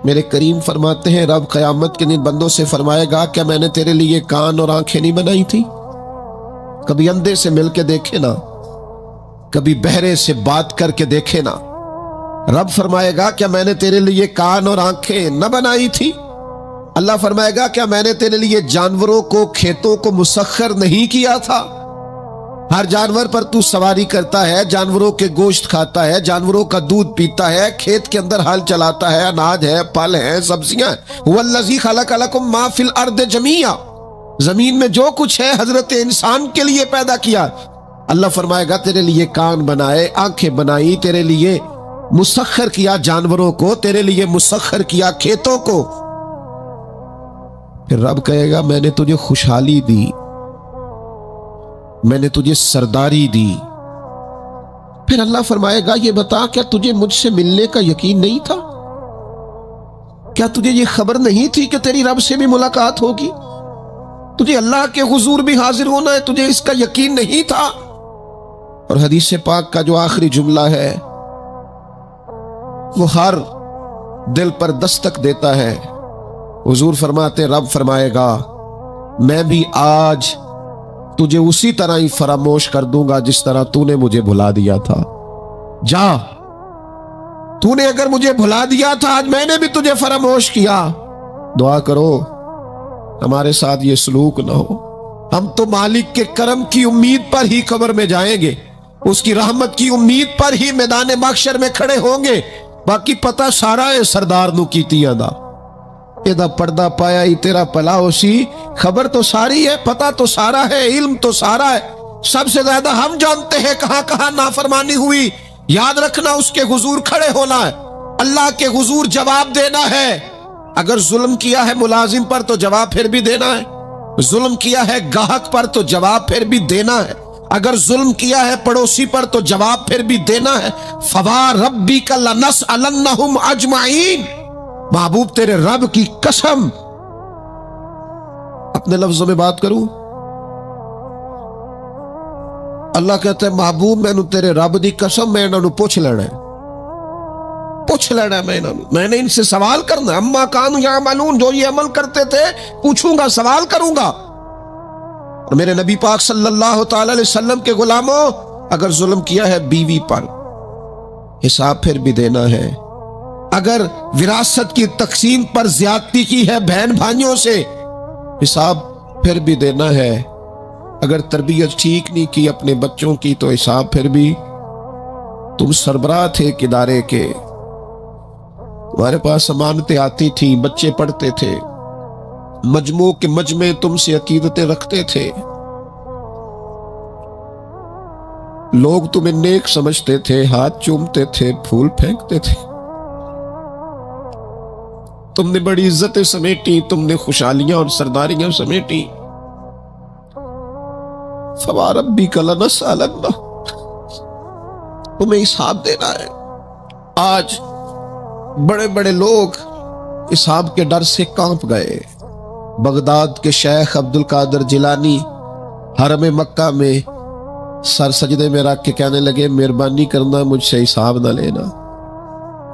میرے کریم فرماتے ہیں رب قیامت کے دن بندوں سے فرمائے گا کیا میں نے تیرے لیے کان اور آنکھیں نہیں بنائی تھی؟ کبھی اندھے سے مل کے دیکھے نا، کبھی بہرے سے بات کر کے دیکھے نا۔ رب فرمائے گا کیا میں نے تیرے لیے کان اور آنکھیں نہ بنائی تھی؟ اللہ فرمائے گا کیا میں نے تیرے لیے جانوروں کو، کھیتوں کو مسخر نہیں کیا تھا؟ ہر جانور پر تو سواری کرتا ہے، جانوروں کے گوشت کھاتا ہے، جانوروں کا دودھ پیتا ہے، کھیت کے اندر ہل چلاتا ہے، اناج ہے، پھل ہے، سبزیاں ہیں۔ وَالَّذِي خَلَقَ لَكُم مَا فِي الْأَرْضِ جَمِيعًا، زمین میں جو کچھ ہے حضرت انسان کے لیے پیدا کیا۔ اللہ فرمائے گا تیرے لیے کان بنائے، آنکھیں بنائی، تیرے لیے مسخر کیا جانوروں کو، تیرے لیے مسخر کیا کھیتوں کو۔ پھر رب کہے گا میں نے تجھے خوشحالی دی، میں نے تجھے سرداری دی۔ پھر اللہ فرمائے گا یہ بتا کیا تجھے مجھ سے ملنے کا یقین نہیں تھا؟ کیا تجھے یہ خبر نہیں تھی کہ تیری رب سے بھی ملاقات ہوگی؟ تجھے اللہ کے حضور بھی حاضر ہونا ہے، تجھے اس کا یقین نہیں تھا؟ اور حدیث پاک کا جو آخری جملہ ہے وہ ہر دل پر دستک دیتا ہے۔ حضور فرماتے رب فرمائے گا میں بھی آج تجھے اسی طرح ہی فراموش کر دوں گا جس طرح تو نے مجھے بھلا دیا تھا۔ جا، تو نے اگر مجھے بھلا دیا تھا آج میں نے بھی تجھے فراموش کیا۔ دعا کرو ہمارے ساتھ یہ سلوک نہ ہو۔ ہم تو مالک کے کرم کی امید پر ہی قبر میں جائیں گے، اس کی رحمت کی امید پر ہی میدان محشر میں کھڑے ہوں گے۔ باقی پتہ سارا ہے سردار نو کیتیاں دا، ایدہ پردہ پایا ہی تیرا پلا ہو سی۔ خبر تو ساری ہے، پتہ تو سارا ہے، علم تو سارا ہے۔ سب سے زیادہ ہم جانتے ہیں کہاں کہاں نافرمانی ہوئی۔ یاد رکھنا اس کے حضور کھڑے ہونا ہے، اللہ کے حضور جواب دینا ہے۔ اگر ظلم کیا ہے ملازم پر تو جواب پھر بھی دینا ہے، ظلم کیا ہے گاہک پر تو جواب پھر بھی دینا ہے، اگر ظلم کیا ہے پڑوسی پر تو جواب پھر بھی دینا ہے۔ فَوَرَبِّكَ لَنَسْأَلَنَّهُمْ أَجْمَعِينَ، محبوب تیرے رب کی قسم، اپنے لفظوں میں بات کروں، اللہ کہتا ہے محبوب میں تیرے رب دی قسم میں انہوں پوچھ لینا ہے، پوچھ لینا ہے میں نے ان سے سوال کرنا ہے۔ اما کانوا یعملون، جو یہ عمل کرتے تھے پوچھوں گا، سوال کروں گا۔ اور میرے نبی پاک صلی اللہ تعالی علیہ وسلم کے غلاموں، اگر ظلم کیا ہے بیوی پر حساب پھر بھی دینا ہے، اگر وراثت کی تقسیم پر زیادتی کی ہے بہن بھائیوں سے حساب پھر بھی دینا ہے، اگر تربیت ٹھیک نہیں کی اپنے بچوں کی تو حساب پھر بھی۔ تم سربراہ تھے ایک ادارے کے، تمہارے پاس امانتیں آتی تھیں، بچے پڑھتے تھے، مجموع کے مجمع تم سے عقیدتیں رکھتے تھے، لوگ تمہیں نیک سمجھتے تھے، ہاتھ چومتے تھے، پھول پھینکتے تھے، تم نے بڑی عزتیں سمیٹی، تم نے خوشحالیاں اور سرداریاں سمیٹی۔ فَوَرَبِّكَ لَنَسْأَلَنَّهُمْ، تمہیں حساب دینا ہے۔ آج بڑے بڑے لوگ حساب کے ڈر سے کانپ گئے۔ بغداد کے شیخ عبد القادر جیلانی حرم مکہ میں سر سجدے میں رکھ کے کہنے لگے مہربانی کرنا مجھ سے حساب نہ لینا۔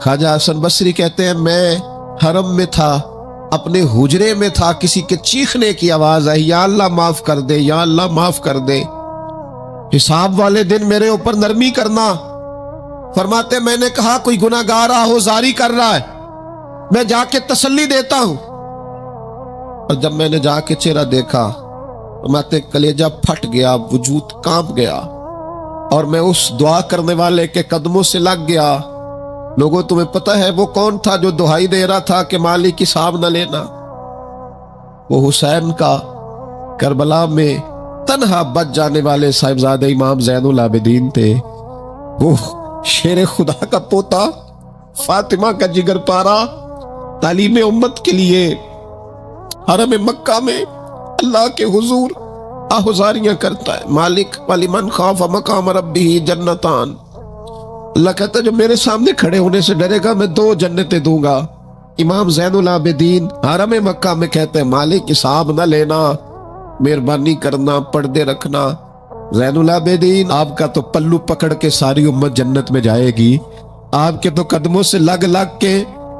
خواجہ حسن بصری کہتے ہیں میں حرم میں تھا، اپنے حجرے میں تھا، کسی کے چیخنے کی آواز آئی یا اللہ معاف کر دے، یا اللہ معاف کر دے، حساب والے دن میرے اوپر نرمی کرنا۔ فرماتے میں نے کہا کوئی گناہگار آہوزاری کر رہا ہے، میں جا کے تسلی دیتا ہوں۔ اور جب میں نے جا کے چہرہ دیکھا فرماتے کلیجہ پھٹ گیا، وجود کانپ گیا، اور میں اس دعا کرنے والے کے قدموں سے لگ گیا۔ لوگوں تمہیں پتہ ہے وہ کون تھا جو دہائی دے رہا تھا کہ مالک حساب نہ لینا؟ وہ حسین کا کربلا میں تنہا بچ جانے والے صاحبزادہ امام زین العابدین تھے، وہ شیر خدا کا پوتا، فاطمہ کا جگر پارا، تعلیم امت کے لیے حرم مکہ میں اللہ کے حضور آہوزاریاں کرتا ہے۔ مالک وَلِمَنْ خَافَ مَقَامَ رَبِّهِ جنتان، اللہ کہتا ہے جو میرے سامنے کھڑے ہونے سے ڈرے گا میں 2 جنتیں دوں گا۔ امام زین العابدین حرم مکہ میں کہتے ہیں مالک حساب نہ لینا، مہربانی کرنا، پردے رکھنا۔ زین العابدین آپ کا تو پلو پکڑ کے ساری امت جنت میں جائے گی، آپ کے تو قدموں سے لگ لگ کے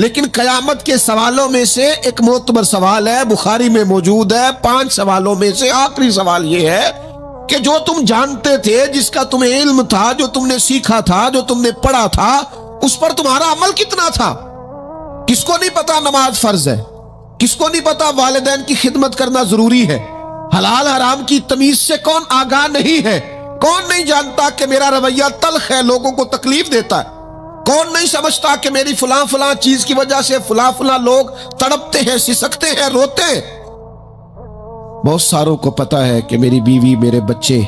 لیکن قیامت کے سوالوں میں سے ایک معتبر سوال ہے، بخاری میں موجود ہے، 5 سوالوں میں سے آخری سوال یہ ہے کہ جو تم جانتے تھے، جس کا تمہیں علم تھا، جو تم نے سیکھا تھا، جو تم نے پڑھا تھا، اس پر تمہارا عمل کتنا تھا؟ کس کو نہیں پتا نماز فرض ہے؟ کس کو نہیں پتا والدین کی خدمت کرنا ضروری ہے؟ حلال حرام کی تمیز سے کون آگاہ نہیں ہے؟ کون نہیں جانتا کہ میرا رویہ تلخ ہے، لوگوں کو تکلیف دیتا ہے؟ کون نہیں سمجھتا کہ میری فلاں فلاں چیز کی وجہ سے فلاں فلاں لوگ تڑپتے ہیں، سسکتے ہیں، روتے ہیں؟ بہت ساروں کو پتا ہے کہ میری بیوی، میرے بچے،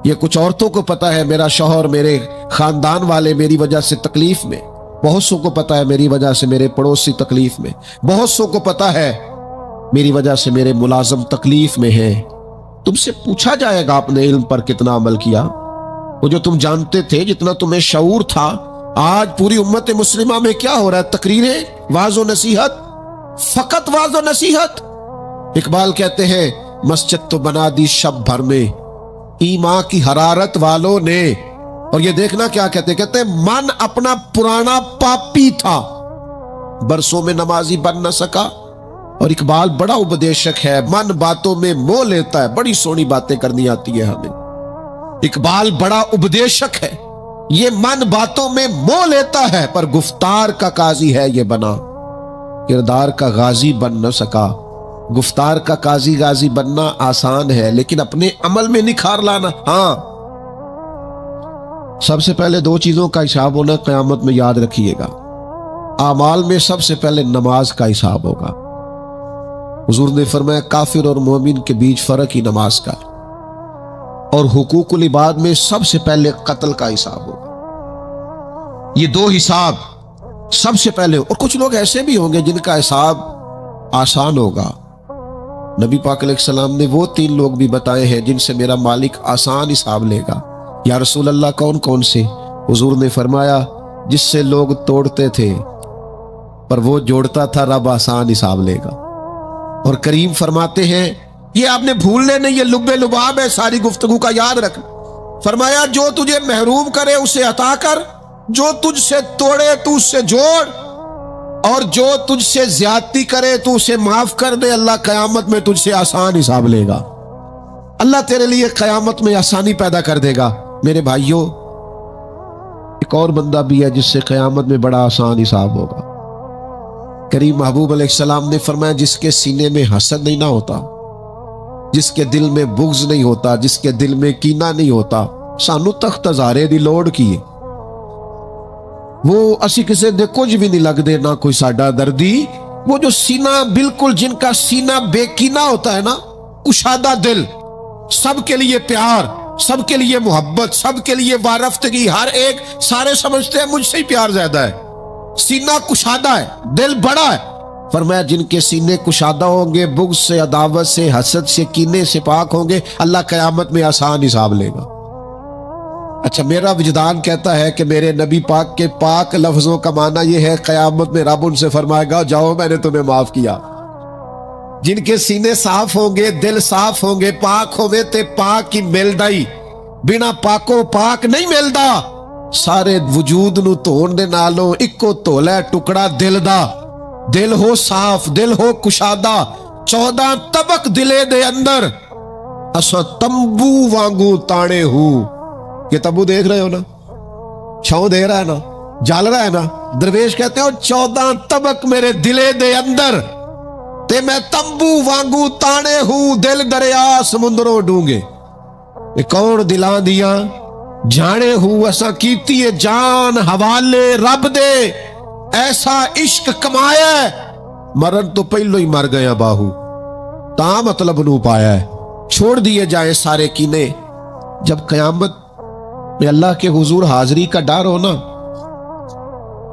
یہ کچھ عورتوں کو پتا ہے میرا شوہر، میرے خاندان والے میری وجہ سے تکلیف میں، بہت سو کو پتا ہے میری وجہ سے میرے پڑوسی تکلیف میں، بہت سو کو پتا ہے میری وجہ سے میرے ملازم تکلیف میں ہیں۔ تم سے پوچھا جائے گا اپنے علم پر کتنا عمل کیا؟ وہ جو تم جانتے تھے، جتنا تمہیں شعور تھا۔ آج پوری امت مسلمہ میں کیا ہو رہا ہے؟ تقریریں، واعظ و نصیحت، فقط واعظ و نصیحت۔ اقبال کہتے ہیں مسجد تو بنا دی شب بھر میں ایمان کی حرارت والوں نے، اور یہ دیکھنا کیا کہتے ہیں من اپنا پرانا پاپی تھا، برسوں میں نمازی بن نہ سکا۔ اور اقبال بڑا اپدیشک ہے، من باتوں میں موہ لیتا ہے، بڑی سونی باتیں کرنی آتی ہے ہمیں۔ اقبال بڑا اپدیشک ہے، یہ من باتوں میں موہ لیتا ہے، پر گفتار کا قاضی ہے یہ بنا، کردار کا غازی بن نہ سکا۔ گفتار کا قاضی غازی بننا آسان ہے، لیکن اپنے عمل میں نکھار لانا، ہاں۔ سب سے پہلے 2 چیزوں کا حساب ہونا قیامت میں، یاد رکھیے گا۔ اعمال میں سب سے پہلے نماز کا حساب ہوگا۔ حضور نے فرمایا کافر اور مومن کے بیچ فرق ہی نماز کا ہے، اور حقوق العباد میں سب سے پہلے قتل کا حساب ہوگا۔ یہ 2 حساب سب سے پہلے، اور کچھ لوگ ایسے بھی ہوں گے جن کا حساب آسان ہوگا۔ نبی پاک علیہ السلام نے وہ 3 لوگ بھی بتائے ہیں جن سے میرا مالک آسان حساب لے گا۔ یا رسول اللہ کون کون سے؟ حضور نے فرمایا جس سے لوگ توڑتے تھے پر وہ جوڑتا تھا، رب آسان حساب لے گا۔ اور کریم فرماتے ہیں، یہ آپ نے بھولنے نہیں، یہ لب لباب ہے ساری گفتگو کا، یاد رکھ۔ فرمایا جو تجھے محروم کرے اسے عطا کر، جو تجھ سے توڑے تو اس سے جوڑ، اور جو تجھ سے زیادتی کرے تو اسے معاف کر دے۔ اللہ قیامت میں تجھ سے آسان حساب لے گا، اللہ تیرے لیے قیامت میں آسانی پیدا کر دے گا۔ میرے بھائیوں، ایک اور بندہ بھی ہے جس سے قیامت میں بڑا آسان حساب ہوگا۔ کریم محبوب علیہ السلام نے فرمایا جس کے سینے میں حسد نہیں نہ ہوتا، جس کے دل میں بغض نہیں ہوتا، جس کے دل میں کینہ نہیں ہوتا، سانو تخت ہزارے دی لوڑ کی، وہ اسی کسے دے کچھ بھی نہیں لگ دے، نہ کوئی ساڈا دردی۔ وہ جو سینہ بالکل، جن کا سینہ بے کینہ ہوتا ہے نا، کشادہ دل، سب کے لیے پیار، سب کے لیے محبت، سب کے لیے وارفتگی، ہر ایک، سارے سمجھتے ہیں مجھ سے ہی پیار زیادہ ہے، سینہ کشادہ ہے، دل بڑا ہے۔ فرمایا جن کے سینے کشادہ ہوں گے، بغض سے، عداوت سے، حسد سے، کینے سے پاک ہوں گے، اللہ قیامت میں آسان حساب لے گا۔ اچھا، میرا وجدان کہتا ہے کہ میرے نبی پاک کے پاک لفظوں کا معنی یہ ہے قیامت میں رب ان سے فرمائے گا جاؤ میں نے تمہیں معاف کیا۔ جن کے سینے صاف ہوں گے، دل صاف ہوں گے، پاک ہوئے تے پاک کی ملدائی، بنا پاکوں پاک نہیں ملدا۔ سارے وجود نو دھون دے نالوں اکو دھولا ٹکڑا دل دا، دل ہو صاف، دل ہو کشادہ، 14 طبق دلے دے اندر، اسا تمبو وانگو تانے ہوں۔ یہ تمبو دیکھ رہے ہو نا، چھاؤں دے رہا ہے نا، جال رہا ہے نا، درویش کہتے ہیں 14 طبق میرے دلے دے اندر، تے میں تمبو وانگو تانے ہوں، دل دریا سمندروں ڈونگے۔ یہ کون دلان دیاں جانے ہوں، ایسا کیتی ہے جان حوالے رب دے، ایسا عشق کمایا ہے مرن تو پہلو ہی مر گیا باہو، تا مطلب نو پایا ہے۔ چھوڑ دیے جائیں سارے کینے۔ جب قیامت میں اللہ کے حضور حاضری کا ڈر ہو نا،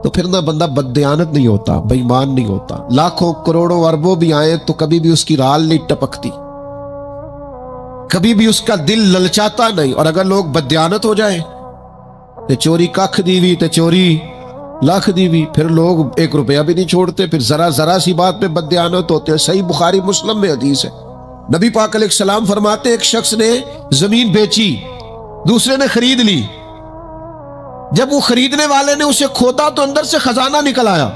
تو پھر نہ بندہ بددیانت نہیں ہوتا، بے ایمان نہیں ہوتا۔ لاکھوں کروڑوں اربوں بھی آئیں تو کبھی بھی اس کی رال نہیں ٹپکتی، کبھی بھی اس کا دل للچاتا نہیں۔ اور اگر لوگ بددیانت ہو جائیں، تے چوری ککھ دیوی تے چوری لاکھ دیوی، پھر لوگ 1 روپیہ بھی نہیں چھوڑتے، پھر ذرا سی بات پہ بددیانت ہوتے ہیں۔ صحیح بخاری مسلم میں حدیث ہے، نبی پاک علیہ السلام فرماتے ایک شخص نے زمین بیچی، دوسرے نے خرید لی۔ جب وہ خریدنے والے نے اسے کھودا تو اندر سے خزانہ نکل آیا،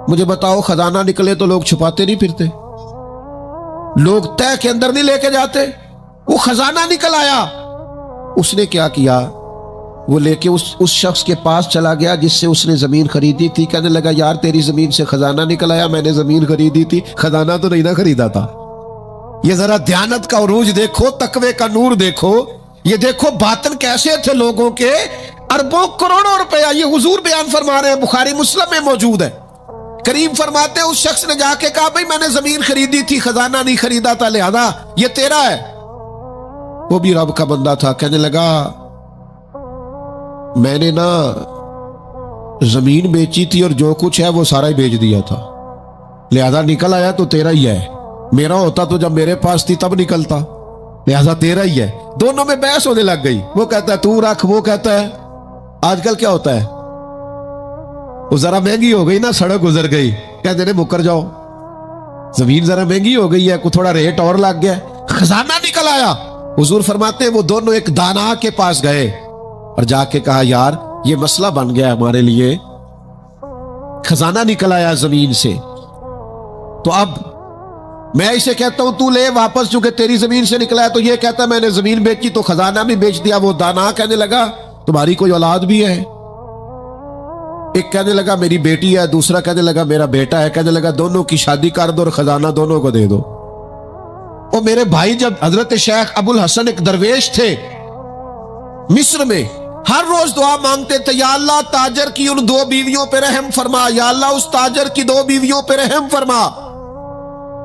مجھے بتاؤ خزانہ نکلے تو لوگ چھپاتے نہیں پھرتے، لوگ تہ کے اندر نہیں لے کے جاتے؟ وہ خزانہ نکل آیا، اس نے کیا کیا؟ وہ لے کے اس شخص کے پاس چلا گیا جس سے اس نے زمین خریدی تھی، کہنے لگا یار تیری زمین سے خزانہ نکل آیا، میں نے زمین خریدی تھی، خزانہ تو نہیں نہ خریدا تھا۔ یہ ذرا دیانت کا عروج دیکھو، تقوی کا نور دیکھو، یہ دیکھو باطن کیسے تھے لوگوں کے، اربوں کروڑوں روپیہ یہ حضور بیان فرما رہے ہیں، بخاری مسلم میں موجود ہے۔ کریم فرماتے ہیں اس شخص نے جا کے کہا بھئی میں نے زمین خریدی تھی، خزانہ نہیں خریدا تھا، لہذا یہ تیرا ہے۔ وہ بھی رب کا بندہ تھا، کہنے لگا میں نے نا زمین بیچی تھی اور جو کچھ ہے وہ سارا ہی بیچ دیا تھا، لہذا نکل آیا تو تیرا ہی ہے، میرا ہوتا تو جب میرے پاس تھی تب نکلتا، لہذا تیرا ہی ہے۔ دونوں میں بحث ہونے لگ گئی، وہ کہتا ہے تو رکھ، وہ کہتا ہے آج کل کیا ہوتا ہے، وہ ذرا مہنگی ہو گئی نا، سڑک گزر گئی، کہتے ہیں مکر جاؤ، زمین ذرا مہنگی ہو گئی ہے، کوئی تھوڑا ریٹ اور لگ گیا، خزانہ نکل آیا۔ حضور فرماتے ہیں وہ دونوں ایک دانا کے پاس گئے اور جا کے کہا یار یہ مسئلہ بن گیا ہمارے لیے، خزانہ نکل آیا زمین سے، تو اب میں اسے کہتا ہوں تو لے واپس، چونکہ تیری زمین سے نکلا ہے، تو یہ کہتا ہے میں نے زمین بیچی تو خزانہ بھی بیچ دیا۔ وہ دانا کہنے لگا تمہاری کوئی اولاد بھی ہے؟ ایک کہنے لگا میری بیٹی ہے، دوسرا کہنے لگا میرا بیٹا ہے، کہنے لگا دونوں کی شادی کر دو اور خزانہ دونوں کو دے دو۔ اور میرے بھائی جب حضرت شیخ ابو الحسن ایک درویش تھے مصر میں، ہر روز دعا مانگتے تھے یا اللہ تاجر کی ان 2 بیویوں پہ رحم فرما، یا اللہ اس تاجر کی 2 بیویوں پہ رحم فرما۔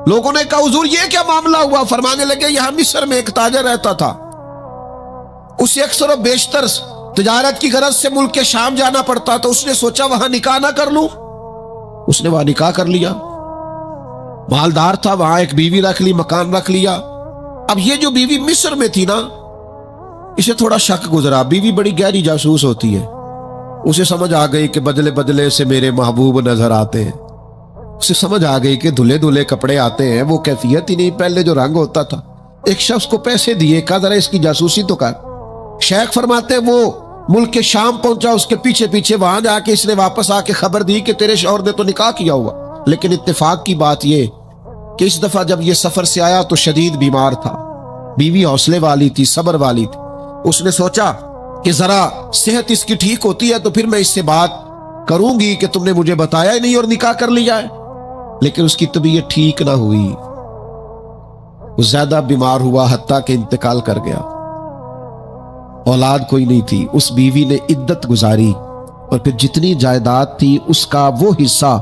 لوگوں نے کہا حضور یہ کیا معاملہ ہوا؟ فرمانے لگے یہاں مصر میں ایک تاجر رہتا تھا، اسے اکثر و بیشتر تجارت کی غرض سے ملک شام جانا پڑتا، تو اس نے سوچا وہاں نکاح نہ کر لوں، اس نے وہاں نکاح کر لیا، مالدار تھا، وہاں ایک بیوی رکھ لی، مکان رکھ لیا۔ اب یہ جو بیوی مصر میں تھی نا، اسے تھوڑا شک گزرا، بیوی بڑی گہری جاسوس ہوتی ہے، اسے سمجھ آ گئی کہ بدلے بدلے سے میرے محبوب نظر آتے ہیں، اسے سمجھ آ گئی کہ دھلے دھلے کپڑے آتے ہیں، وہ کیفیت ہی نہیں پہلے جو رنگ ہوتا تھا۔ ایک شخص کو پیسے دیے، کہا ذرا اس کی جاسوسی تو کر۔ شیخ فرماتے ہیں وہ ملک کے شام پہنچا، اس کے پیچھے پیچھے وہاں جا کے اس نے واپس آ کے خبر دی کہ تیرے شوہر نے تو نکاح کیا ہوا، لیکن اتفاق کی بات یہ کہ اس دفعہ جب یہ سفر سے آیا تو شدید بیمار تھا، بیوی حوصلے والی تھی، صبر والی تھی، اس نے سوچا کہ ذرا صحت اس کی ٹھیک ہوتی ہے تو پھر میں اس سے بات کروں گی کہ تم نے مجھے بتایا ہی نہیں اور نکاح کر لیا ہے، لیکن اس کی طبیعت ٹھیک نہ ہوئی، وہ زیادہ بیمار ہوا حتیٰ کہ انتقال کر گیا، اولاد کوئی نہیں تھی۔ اس بیوی نے عدت گزاری اور پھر جتنی جائیداد تھی اس کا وہ حصہ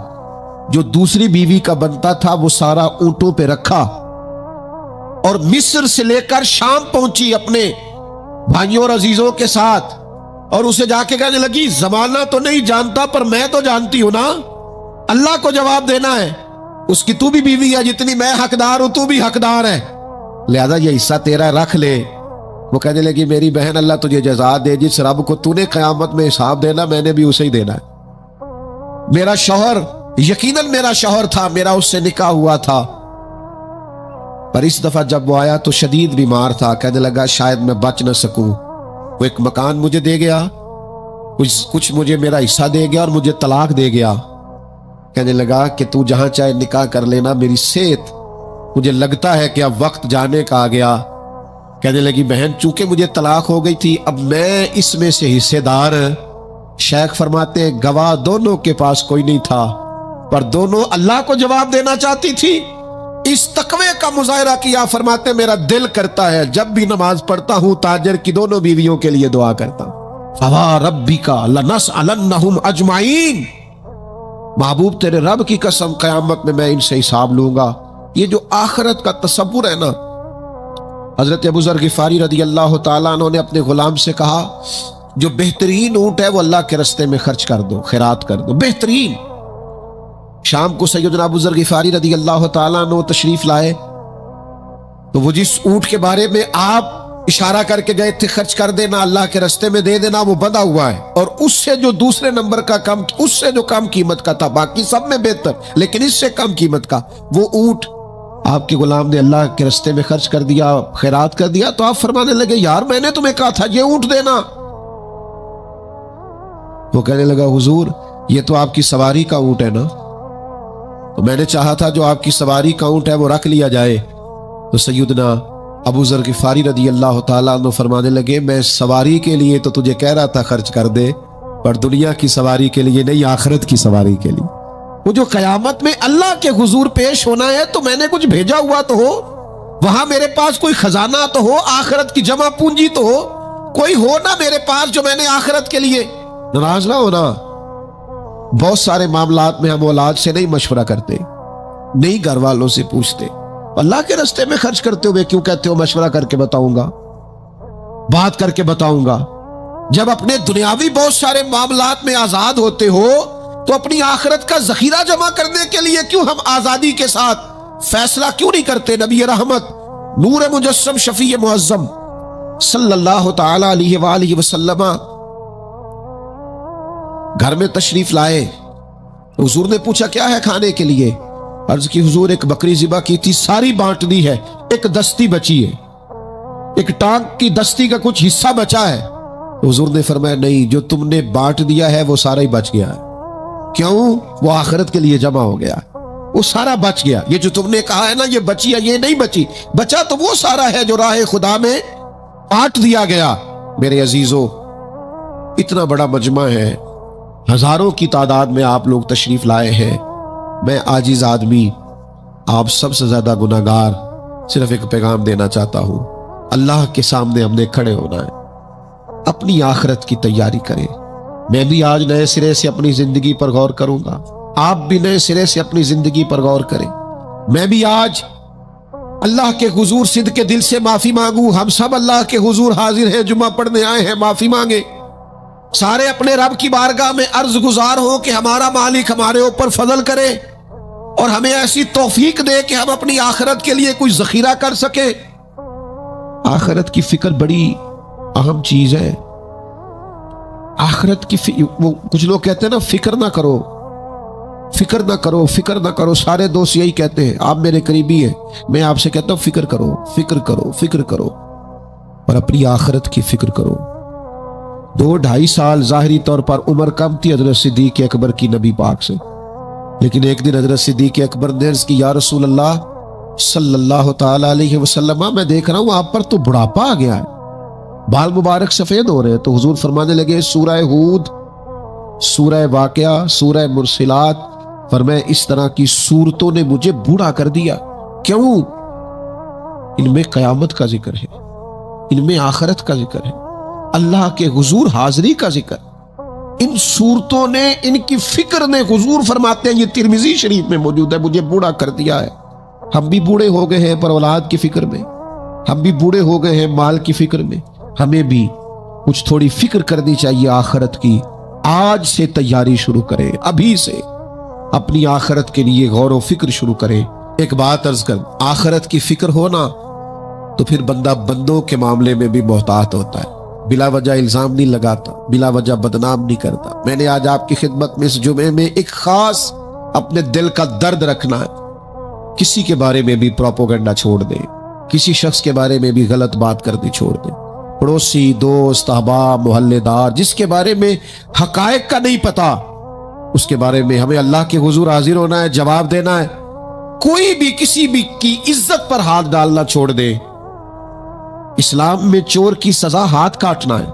جو دوسری بیوی کا بنتا تھا وہ سارا اونٹوں پہ رکھا اور مصر سے لے کر شام پہنچی اپنے بھائیوں اور عزیزوں کے ساتھ، اور اسے جا کے کہنے لگی زمانہ تو نہیں جانتا پر میں تو جانتی ہوں نا، اللہ کو جواب دینا ہے، اس کی تو بھی بیوی ہے، جتنی میں حقدار ہوں تو بھی حقدار ہے، لہذا یہ حصہ تیرا رکھ لے۔ وہ کہنے لگی میری بہن اللہ تجھے جزا دے، جس رب کو تو نے قیامت میں حساب دینا میں نے بھی اسے ہی دینا ہے۔ میرا شوہر یقیناً میرا شوہر تھا، میرا اس سے نکاح ہوا تھا، پر اس دفعہ جب وہ آیا تو شدید بیمار تھا، کہنے لگا شاید میں بچ نہ سکوں۔ وہ ایک مکان مجھے دے گیا، کچھ مجھے میرا حصہ دے گیا اور مجھے طلاق دے گیا، کہنے لگا کہ تو جہاں چاہے نکاح کر لینا، میری صحت مجھے لگتا ہے کہ اب وقت جانے کا آ گیا۔ کہنے لگی بہن چونکہ مجھے طلاق ہو گئی تھی اب میں اس میں سے حصے دار۔ شیخ فرماتے ہیں گواہ دونوں کے پاس کوئی نہیں تھا پر دونوں اللہ کو جواب دینا چاہتی تھی، اس تقوی کا مظاہرہ کیا۔ فرماتے ہیں میرا دل کرتا ہے جب بھی نماز پڑھتا ہوں تاجر کی دونوں بیویوں کے لیے دعا کرتا ہوں، فوا ربک لنسألنہم اجمعین، محبوب تیرے رب کی قسم قیامت میں ان سے حساب لوں گا۔ یہ جو آخرت کا تصور ہے نا، حضرت ابو ذر غفاری رضی اللہ تعالیٰ عنہ نے اپنے غلام سے کہا جو بہترین اونٹ ہے وہ اللہ کے رستے میں خرچ کر دو، خیرات کر دو، بہترین۔ شام کو سیدنا ابو ذر غفاری رضی اللہ تعالیٰ عنہ تشریف لائے تو وہ جس اونٹ کے بارے میں آپ اشارہ کر کے گئے تھے خرچ کر دینا، اللہ کے رستے میں دے دینا، وہ بندھا ہوا ہے، اور اس سے جو دوسرے نمبر کا کم، اس سے جو کم قیمت کا تھا، باقی سب میں بہتر لیکن اس سے کم قیمت کا، وہ اونٹ آپ کے غلام نے اللہ کے رستے میں خرچ کر دیا، خیرات کر دیا۔ تو آپ فرمانے لگے یار میں نے تمہیں کہا تھا یہ اونٹ دینا۔ وہ کہنے لگا حضور یہ تو آپ کی سواری کا اونٹ ہے نا، تو میں نے چاہا تھا جو آپ کی سواری کا اونٹ ہے وہ رکھ لیا جائے. تو سیدنا ابو ذر غفاری رضی اللہ تعالیٰ عنہ فرمانے لگے میں سواری کے لیے تو تجھے کہہ رہا تھا خرچ کر دے، پر دنیا کی سواری کے لیے نہیں، آخرت کی سواری کے لیے. وہ جو قیامت میں اللہ کے حضور پیش ہونا ہے تو میں نے کچھ بھیجا ہوا تو ہو، وہاں میرے پاس کوئی خزانہ تو ہو، آخرت کی جمع پونجی تو ہو، کوئی ہو نا میرے پاس جو میں نے آخرت کے لیے. ناراض نہ ہونا. بہت سارے معاملات میں ہم اولاد سے نہیں مشورہ کرتے، نہیں گھر والوں سے پوچھتے. اللہ کے راستے میں خرچ کرتے ہوئے کیوں کہتے ہو مشورہ کر کے بتاؤں گا، بات کر کے بتاؤں گا؟ جب اپنے دنیاوی بہت سارے معاملات میں آزاد ہوتے ہو تو اپنی آخرت کا ذخیرہ جمع کرنے کے لیے کیوں ہم آزادی کے ساتھ فیصلہ کیوں نہیں کرتے؟ نبی رحمت نور مجسم شفیع معظم صلی اللہ تعالی علیہ وآلہ وسلم گھر میں تشریف لائے. حضور نے پوچھا کیا ہے کھانے کے لیے؟ عرض کی حضور ایک بکری ذبح کی تھی، ساری بانٹ دی ہے، ایک دستی بچی ہے، ایک ٹانگ کی دستی کا کچھ حصہ بچا ہے. حضور نے فرمایا نہیں، جو تم نے بانٹ دیا ہے وہ سارا ہی بچ گیا ہے. کیوں؟ وہ آخرت کے لیے جمع ہو گیا، وہ سارا بچ گیا. یہ جو تم نے کہا ہے نا یہ بچی ہے، یہ نہیں بچی، بچا تو وہ سارا ہے جو راہ خدا میں بانٹ دیا گیا. میرے عزیزو، اتنا بڑا مجمع ہے، ہزاروں کی تعداد میں آپ لوگ تشریف لائے ہیں. میں عاجز آدمی، آپ سب سے زیادہ گناہگار، صرف ایک پیغام دینا چاہتا ہوں. اللہ کے سامنے ہم نے کھڑے ہونا ہے، اپنی آخرت کی تیاری کریں. میں بھی آج نئے سرے سے اپنی زندگی پر غور کروں گا، آپ بھی نئے سرے سے اپنی زندگی پر غور کریں. میں بھی آج اللہ کے حضور صدق کے دل سے معافی مانگوں. ہم سب اللہ کے حضور حاضر ہیں، جمعہ پڑھنے آئے ہیں، معافی مانگیں. سارے اپنے رب کی بارگاہ میں عرض گزار ہوں کہ ہمارا مالک ہمارے اوپر فضل کرے اور ہمیں ایسی توفیق دے کہ ہم اپنی آخرت کے لیے کچھ ذخیرہ کر سکیں. آخرت کی فکر بڑی اہم چیز ہے. آخرت کی وہ کچھ لوگ کہتے ہیں نا فکر نہ کرو، فکر نہ کرو، فکر نہ کرو. سارے دوست یہی کہتے ہیں، آپ میرے قریبی ہیں، میں آپ سے کہتا ہوں فکر کرو، فکر کرو، فکر کرو، اور اپنی آخرت کی فکر کرو. 2-2.5 سال ظاہری طور پر عمر کم تھی حضرت صدیق اکبر کی نبی پاک سے، لیکن ایک دن حضرت صدیق اکبر نے عرض کی یا رسول اللہ صلی اللہ تعالی علیہ وسلم، میں دیکھ رہا ہوں آپ پر تو بڑھاپا آ گیا ہے، بال مبارک سفید ہو رہے ہیں. تو حضور فرمانے لگے سورہ ہود، سورہ واقعہ، سورہ مرسلات، فرمایا اس طرح کی سورتوں نے مجھے بوڑھا کر دیا. کیوں؟ ان میں قیامت کا ذکر ہے، ان میں آخرت کا ذکر ہے، اللہ کے حضور حاضری کا ذکر. ان صورتوں نے، ان کی فکر نے، حضور فرماتے ہیں یہ ترمذی شریف میں موجود ہے، مجھے بوڑھا کر دیا ہے. ہم بھی بوڑھے ہو گئے ہیں پر اولاد کی فکر میں، ہم بھی بوڑھے ہو گئے ہیں مال کی فکر میں. ہمیں بھی کچھ تھوڑی فکر کرنی چاہیے آخرت کی. آج سے تیاری شروع کریں، ابھی سے اپنی آخرت کے لیے غور و فکر شروع کریں. ایک بات عرض کر، آخرت کی فکر ہونا تو پھر بندہ بندوں کے معاملے میں بھی محتاط ہوتا ہے، بلا وجہ الزام نہیں لگاتا، بلا وجہ بدنام نہیں کرتا. میں نے آج آپ کی خدمت میں اس جمعے میں ایک خاص اپنے دل کا درد رکھنا ہے. کسی کے بارے میں بھی پروپیگنڈا چھوڑ دیں، کسی شخص کے بارے میں بھی غلط بات کرنی چھوڑ دیں. پڑوسی، دوست، احباب، محلے دار، جس کے بارے میں حقائق کا نہیں پتا، اس کے بارے میں ہمیں اللہ کے حضور حاضر ہونا ہے، جواب دینا ہے. کوئی بھی کسی بھی کی عزت پر ہاتھ ڈالنا چھوڑ دے. اسلام میں چور کی سزا ہاتھ کاٹنا ہے،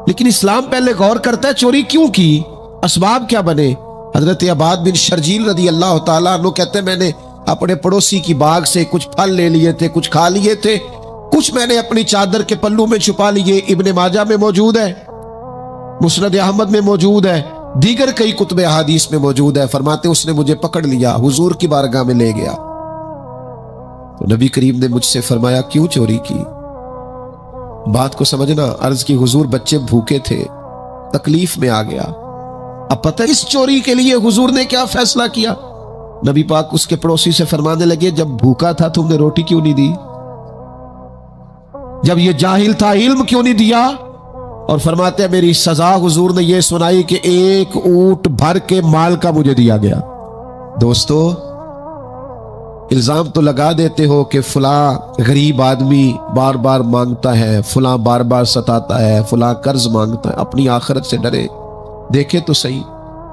لیکن اسلام پہلے غور کرتا ہے چوری کیوں کی، اسباب کیا بنے. حضرت عباد بن شرجیل رضی اللہ تعالیٰ عنہ کہتے ہیں میں نے اپنے پڑوسی کی باغ سے کچھ پھل لے لیے تھے، کچھ کھا لیے تھے، کچھ میں نے اپنی چادر کے پلو میں چھپا لیے. ابن ماجہ میں موجود ہے، مسند احمد میں موجود ہے، دیگر کئی کتب احادیث میں موجود ہے. فرماتے اس نے مجھے پکڑ لیا، حضور کی بارگاہ میں لے گیا. تو نبی کریم نے مجھ سے فرمایا کیوں چوری کی؟ بات کو سمجھنا. عرض کی حضور بچے بھوکے تھے، تکلیف میں آ گیا. اب پتہ اس چوری کے لیے حضور نے کیا فیصلہ کیا؟ نبی پاک اس کے پڑوسی سے فرمانے لگے جب بھوکا تھا تم نے روٹی کیوں نہیں دی؟ جب یہ جاہل تھا علم کیوں نہیں دیا؟ اور فرماتے ہیں میری سزا حضور نے یہ سنائی کہ 1 اونٹ بھر کے مال کا مجھے دیا گیا. دوستو، الزام تو لگا دیتے ہو کہ فلاں غریب آدمی بار بار مانگتا ہے، فلاں بار بار ستاتا ہے، فلاں قرض مانگتا ہے. اپنی آخرت سے ڈرے، دیکھے تو صحیح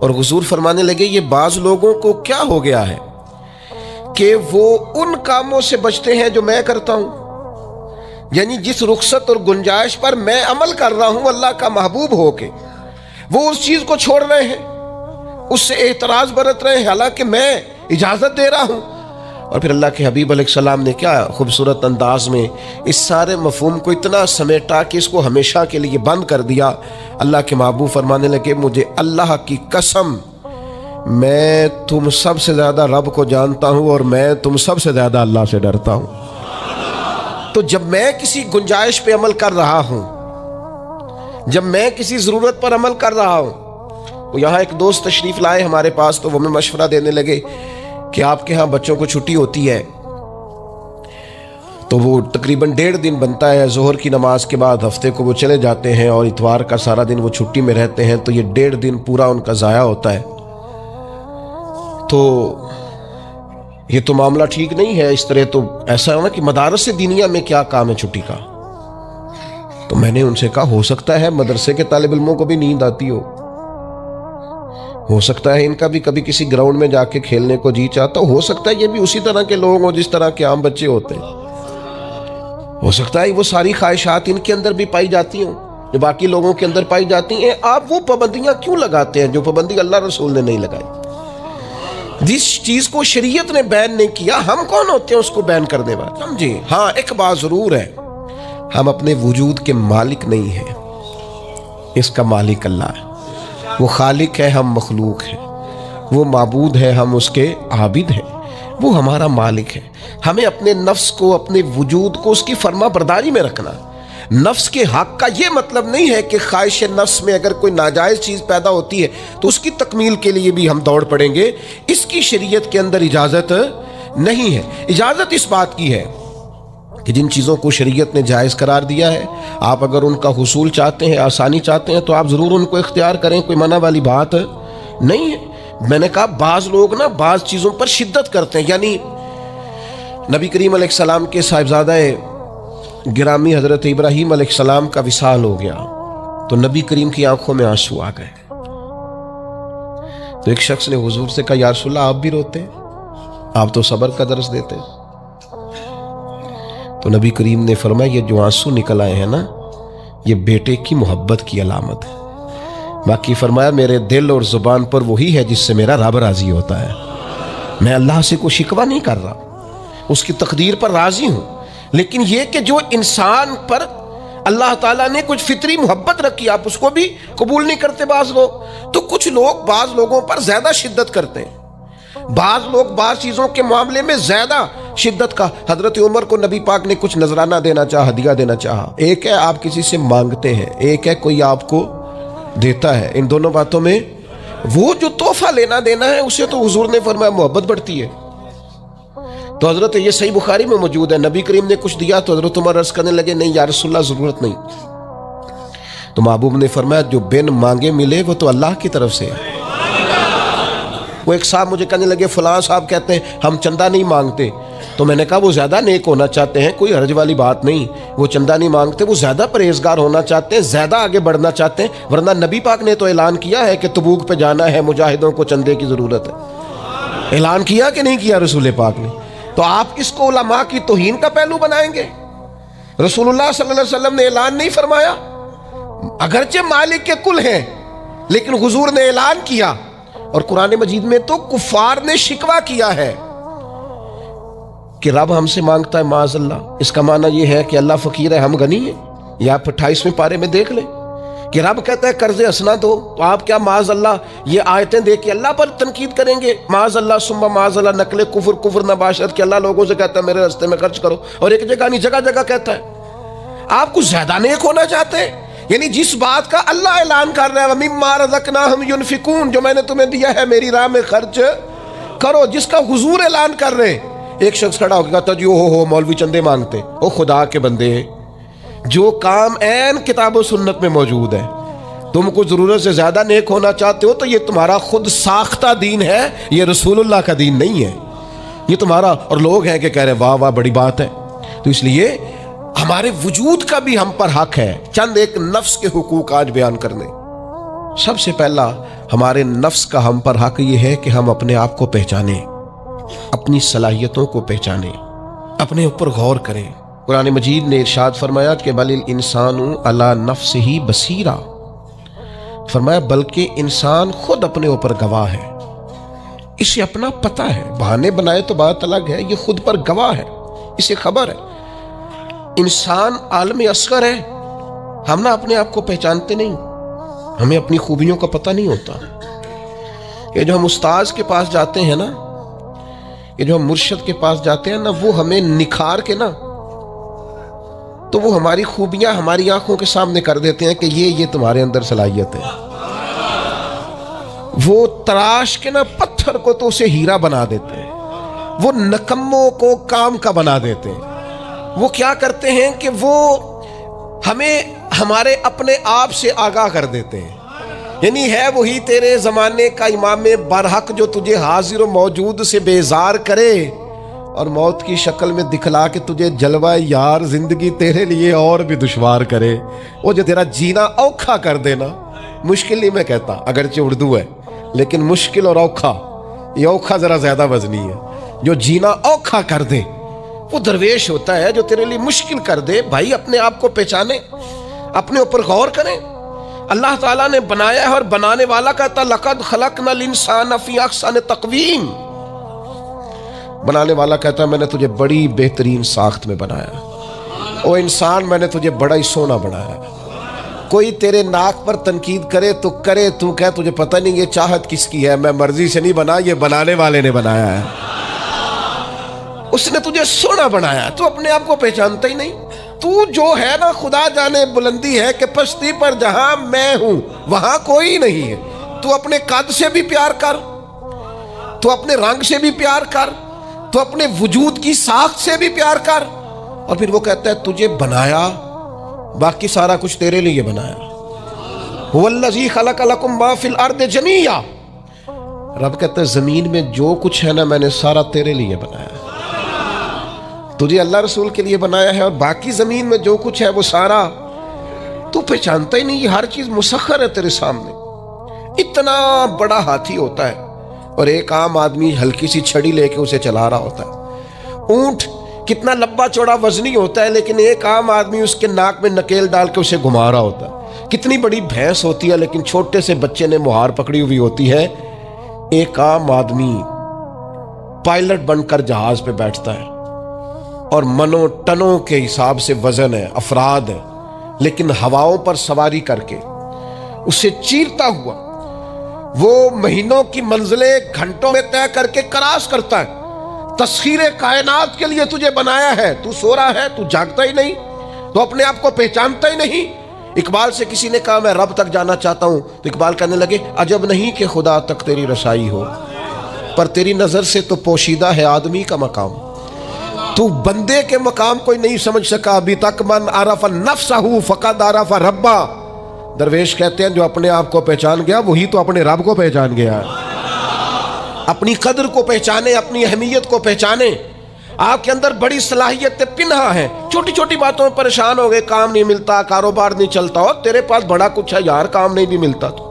اور حضور فرمانے لگے یہ بعض لوگوں کو کیا ہو گیا ہے کہ وہ ان کاموں سے بچتے ہیں جو میں کرتا ہوں، یعنی جس رخصت اور گنجائش پر میں عمل کر رہا ہوں اللہ کا محبوب ہو کے، وہ اس چیز کو چھوڑ رہے ہیں، اس سے اعتراض برت رہے ہیں، حالانکہ میں اجازت دے رہا ہوں۔ اور پھر اللہ کے حبیب علیہ السلام نے کیا خوبصورت انداز میں اس سارے مفہوم کو اتنا سمیٹا کہ اس کو ہمیشہ کے لیے بند کر دیا۔ اللہ کے محبوب فرمانے لگے مجھے اللہ کی قسم، میں تم سب سے زیادہ رب کو جانتا ہوں اور میں تم سب سے زیادہ اللہ سے ڈرتا ہوں۔ تو جب میں کسی گنجائش پہ عمل کر رہا ہوں، جب میں کسی ضرورت پر عمل کر رہا ہوں، تو یہاں ایک دوست تشریف لائے ہمارے پاس، تو وہ ہمیں مشورہ دینے لگے کہ آپ کے ہاں بچوں کو چھٹی ہوتی ہے، تو وہ تقریباً 1.5 دن بنتا ہے، ظہر کی نماز کے بعد ہفتے کو وہ چلے جاتے ہیں اور اتوار کا سارا دن وہ چھٹی میں رہتے ہیں، تو یہ 1.5 دن پورا ان کا ضائع ہوتا ہے۔ تو یہ تو معاملہ ٹھیک نہیں ہے، اس طرح تو ایسا ہے نا کہ مدارس دینیہ میں کیا کام ہے چھٹی کا؟ تو میں نے ان سے کہا ہو سکتا ہے مدرسے کے طالب علموں کو بھی نیند آتی ہو سکتا ہے ان کا بھی کبھی کسی گراؤنڈ میں جا کے کھیلنے کو جی چاہتا ہو سکتا ہے یہ بھی اسی طرح کے لوگ ہوں جس طرح کے عام بچے ہوتے ہیں، ہو سکتا ہے وہ ساری خواہشات ان کے اندر بھی پائی جاتی ہوں جو باقی لوگوں کے اندر پائی جاتی ہیں۔ آپ وہ پابندیاں کیوں لگاتے ہیں جو پابندی اللہ رسول نے نہیں لگائی؟ جس چیز کو شریعت نے بین نہیں کیا، ہم کون ہوتے ہیں اس کو بین کرنے والے؟ سمجھے؟ ہاں ایک بات ضرور ہے، ہم اپنے وجود کے مالک نہیں ہیں، اس کا مالک اللہ ہے، وہ خالق ہے، ہم مخلوق ہیں، وہ معبود ہے، ہم اس کے عابد ہیں، وہ ہمارا مالک ہے۔ ہمیں اپنے نفس کو، اپنے وجود کو اس کی فرما برداری میں رکھنا۔ نفس کے حق کا یہ مطلب نہیں ہے کہ خواہش نفس میں اگر کوئی ناجائز چیز پیدا ہوتی ہے تو اس کی تکمیل کے لیے بھی ہم دوڑ پڑیں گے، اس کی شریعت کے اندر اجازت نہیں ہے۔ اجازت اس بات کی ہے کہ جن چیزوں کو شریعت نے جائز قرار دیا ہے، آپ اگر ان کا حصول چاہتے ہیں، آسانی چاہتے ہیں، تو آپ ضرور ان کو اختیار کریں، کوئی منع والی بات نہیں ہے۔ میں نے کہا بعض لوگ نا بعض چیزوں پر شدت کرتے ہیں، یعنی نبی کریم علیہ السلام کے صاحبزادہ گرامی حضرت ابراہیم علیہ السلام کا وصال ہو گیا تو نبی کریم کی آنکھوں میں آنسو آ گئے، تو ایک شخص نے حضور سے کہا یا رسول اللہ آپ بھی روتے ہیں، آپ تو صبر کا درس دیتے ہیں۔ تو نبی کریم نے فرمایا یہ جو آنسو نکل آئے ہیں نا، یہ بیٹے کی محبت کی علامت ہے، باقی فرمایا میرے دل اور زبان پر وہی ہے جس سے میرا رب راضی ہوتا ہے، میں اللہ سے کوئی شکوہ نہیں کر رہا، اس کی تقدیر پر راضی ہوں۔ لیکن یہ کہ جو انسان پر اللہ تعالیٰ نے کچھ فطری محبت رکھی آپ اس کو بھی قبول نہیں کرتے بعض لوگ، تو کچھ لوگ بعض لوگوں پر زیادہ شدت کرتے ہیں، بعض لوگ بعض چیزوں کے معاملے میں زیادہ شدت کا۔ حضرت عمر کو نبی پاک نے کچھ نذرانہ دینا چاہا، ہدیہ دینا چاہا، ایک ہے آپ کسی سے مانگتے ہیں، ایک ہے کوئی آپ کو دیتا ہے، ان دونوں باتوں میں وہ جو تحفہ لینا دینا ہے اسے تو حضور نے فرمایا محبت بڑھتی ہے۔ تو حضرت یہ صحیح بخاری میں موجود ہے، نبی کریم نے کچھ دیا تو حضرت عمر عرض کرنے لگے نہیں یا رسول اللہ ضرورت نہیں، تو محبوب نے فرمایا جو بن مانگے ملے وہ تو اللہ کی طرف سے ہے۔ وہ ایک صاحب مجھے کہنے لگے فلاں صاحب کہتے ہیں ہم چندہ نہیں مانگتے، تو میں نے کہا وہ زیادہ نیک ہونا چاہتے ہیں، کوئی حرج والی بات نہیں، وہ چندہ نہیں مانگتے، وہ زیادہ پرہیزگار ہونا چاہتے ہیں، زیادہ آگے بڑھنا چاہتے ہیں، ورنہ نبی پاک نے تو اعلان کیا ہے کہ تبوک پہ جانا ہے، مجاہدوں کو چندے کی ضرورت ہے، اعلان کیا کہ نہیں کیا رسول پاک نے؟ تو آپ اس کو علماء کی توہین کا پہلو بنائیں گے؟ رسول اللہ صلی اللہ علیہ وسلم نے اعلان نہیں فرمایا؟ اگرچہ مالک کے کل ہیں لیکن حضور نے اعلان کیا، اور قرآن مجید میں تو کفار نے شکوہ کیا ہے کہ رب ہم سے مانگتا ہے معاذ اللہ۔ اس کا معنی یہ ہے کہ اللہ فقیر ہے ہم غنی ہیں، یا آپ 28ویں پارے میں دیکھ لیں کہ رب کہتا ہے قرض حسنہ دو، تو آپ کیا معاذ اللہ یہ آیتیں دیکھ کے اللہ پر تنقید کریں گے؟ معاذ اللہ ثم معاذ اللہ، نقل کفر نباشت کہ اللہ لوگوں سے کہتا ہے میرے راستے میں خرچ کرو، اور ایک جگہ نہیں جگہ جگہ کہتا ہے۔ آپ کچھ زیادہ نیک ہونا چاہتے ہیں، یعنی جس بات کا اللہ اعلان کر رہا ہے وَمِمَّا رَزَقْنَاهُمْ يُنْفِقُونَ، جو میں نے تمہیں دیا ہے میری راہ میں خرچ کرو، جس کا حضور اعلان کر رہے ہیں۔ ایک شخص کھڑا ہو کے کہتا جی ہو مولوی چندے مانگتے، او خدا کے بندے، جو کام عین کتاب و سنت میں موجود ہے، تم کو ضرورت سے زیادہ نیک ہونا چاہتے ہو تو یہ تمہارا خود ساختہ دین ہے، یہ رسول اللہ کا دین نہیں ہے، یہ تمہارا، اور لوگ ہیں کہ کہہ رہے واہ واہ بڑی بات ہے۔ تو اس لیے ہمارے وجود کا بھی ہم پر حق ہے، چند ایک نفس کے حقوق آج بیان کرنے۔ سب سے پہلا ہمارے نفس کا ہم پر حق یہ ہے کہ ہم اپنے آپ کو پہچانیں، اپنی صلاحیتوں کو پہچانیں، اپنے اوپر غور کریں۔ قرآن مجید نے ارشاد فرمایا کہ بل الانسان علی نفسہ بصیرہ، فرمایا بلکہ انسان خود اپنے اوپر گواہ ہے، اسے اپنا پتہ ہے، بہانے بنائے تو بات الگ ہے، یہ خود پر گواہ ہے، اسے خبر ہے۔ انسان عالم اصغر ہے، ہم نہ اپنے آپ کو پہچانتے نہیں، ہمیں اپنی خوبیوں کا پتہ نہیں ہوتا۔ یہ جو ہم استاذ کے پاس جاتے ہیں نا، یہ جو ہم مرشد کے پاس جاتے ہیں نا، وہ ہمیں نکھار کے نا تو وہ ہماری خوبیاں ہماری آنکھوں کے سامنے کر دیتے ہیں کہ یہ تمہارے اندر صلاحیت ہے۔ وہ تراش کے نا پتھر کو تو اسے ہیرا بنا دیتے ہیں، وہ نکموں کو کام کا بنا دیتے ہیں۔ وہ کیا کرتے ہیں کہ وہ ہمیں ہمارے اپنے آپ سے آگاہ کر دیتے ہیں، یعنی ہے وہی تیرے زمانے کا امام برحق جو تجھے حاضر و موجود سے بیزار کرے اور موت کی شکل میں دکھلا کے تجھے جلوہ یار زندگی تیرے لیے اور بھی دشوار کرے، وہ جو تیرا جینا اوکھا کر دینا، مشکل نہیں میں کہتا اگرچہ اردو ہے لیکن مشکل اور اوکھا، یہ اوکھا ذرا زیادہ وزنی ہے، جو جینا اوکھا کر دے وہ درویش ہوتا ہے، جو تیرے لیے مشکل کر دے۔ بھائی اپنے آپ کو پہچانے، اپنے اوپر غور کریں۔ اللہ تعالیٰ نے بنایا ہے اور بنانے والا کہتا لقد خلقنا الانسان فی احسن تقویم، بنانے والا کہتا ہے میں نے تجھے بڑی بہترین ساخت میں بنایا، او انسان میں نے تجھے بڑا ہی سونا بنایا۔ کوئی تیرے ناک پر تنقید کرے تو کرے، تو کہے تجھے پتہ نہیں یہ چاہت کس کی ہے، میں مرضی سے نہیں بنا، یہ بنانے والے نے بنایا ہے، اس نے تجھے سونا بنایا۔ تو اپنے آپ کو پہچانتا ہی نہیں۔ تو جو ہے نا خدا جانے بلندی ہے کہ پشتی پر جہاں میں ہوں وہاں کوئی نہیں ہے۔ تو اپنے قد سے بھی پیار کر، تو اپنے رنگ سے بھی پیار کر، تو اپنے وجود کی ساخت سے بھی پیار کر، اور پھر وہ کہتا ہے تجھے بنایا، باقی سارا کچھ تیرے لیے بنایا۔ هو الذی خلق لکم ما فی الارض جمیعا، رب کہتا ہے زمین میں جو کچھ ہے نا میں نے سارا تیرے لیے بنایا، تجھے اللہ رسول کے لیے بنایا ہے، اور باقی زمین میں جو کچھ ہے وہ سارا تو پہچانتا ہی نہیں۔ یہ ہر چیز مسخر ہے تیرے سامنے۔ اتنا بڑا ہاتھی ہوتا ہے اور ایک عام آدمی ہلکی سی چھڑی لے کے اسے چلا رہا ہوتا ہے۔ اونٹ کتنا لمبا چوڑا وزنی ہوتا ہے لیکن ایک عام آدمی اس کے ناک میں نکیل ڈال کے اسے گھما رہا ہوتا ہے۔ کتنی بڑی بھینس ہوتی ہے لیکن چھوٹے سے بچے نے مہار پکڑی ہوئی ہوتی ہے۔ ایک عام آدمی پائلٹ بن کر جہاز پہ بیٹھتا ہے اور منوں ٹنوں کے حساب سے وزن ہے، افراد ہے، لیکن ہواؤں پر سواری کر کے اسے چیرتا ہوا وہ مہینوں کی منزلیں گھنٹوں میں طے کر کے کراس کرتا ہے۔ تسخیر کائنات کے لیے تجھے بنایا ہے، تو سو رہا ہے، تو جاگتا ہی نہیں، تو اپنے آپ کو پہچانتا ہی نہیں۔ اقبال سے کسی نے کہا میں رب تک جانا چاہتا ہوں، تو اقبال کہنے لگے عجب نہیں کہ خدا تک تیری رسائی ہو، پر تیری نظر سے تو پوشیدہ ہے آدمی کا مقام، تو بندے کے مقام کوئی نہیں سمجھ سکا ابھی تک، من عرف نفسہ فقد عرف ربا۔ درویش کہتے ہیں جو اپنے آپ کو پہچان گیا وہی تو اپنے رب کو پہچان گیا۔ اپنی قدر کو پہچانے، اپنی اہمیت کو پہچانے۔ آپ کے اندر بڑی صلاحیت پنہا ہے، چھوٹی چھوٹی باتوں میں پریشان ہو گئے، کام نہیں ملتا، کاروبار نہیں چلتا، اور تیرے پاس بڑا کچھ ہے یار، کام نہیں بھی ملتا۔ تو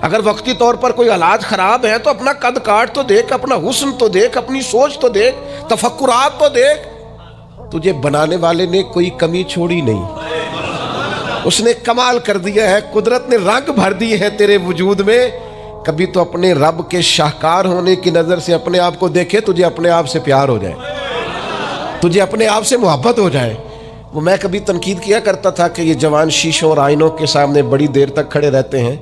اگر وقتی طور پر کوئی حالات خراب ہے تو اپنا قد کاٹ تو دیکھ، اپنا حسن تو دیکھ، اپنی سوچ تو دیکھ، تفکرات تو دیکھ۔ تجھے بنانے والے نے کوئی کمی چھوڑی نہیں، اس نے کمال کر دیا ہے، قدرت نے رنگ بھر دی ہے تیرے وجود میں۔ کبھی تو اپنے رب کے شاہکار ہونے کی نظر سے اپنے آپ کو دیکھے، تجھے اپنے آپ سے پیار ہو جائے، تجھے اپنے آپ سے محبت ہو جائے۔ وہ میں کبھی تنقید کیا کرتا تھا کہ یہ جوان شیشوں اور آئینوں کے سامنے بڑی دیر تک کھڑے رہتے ہیں،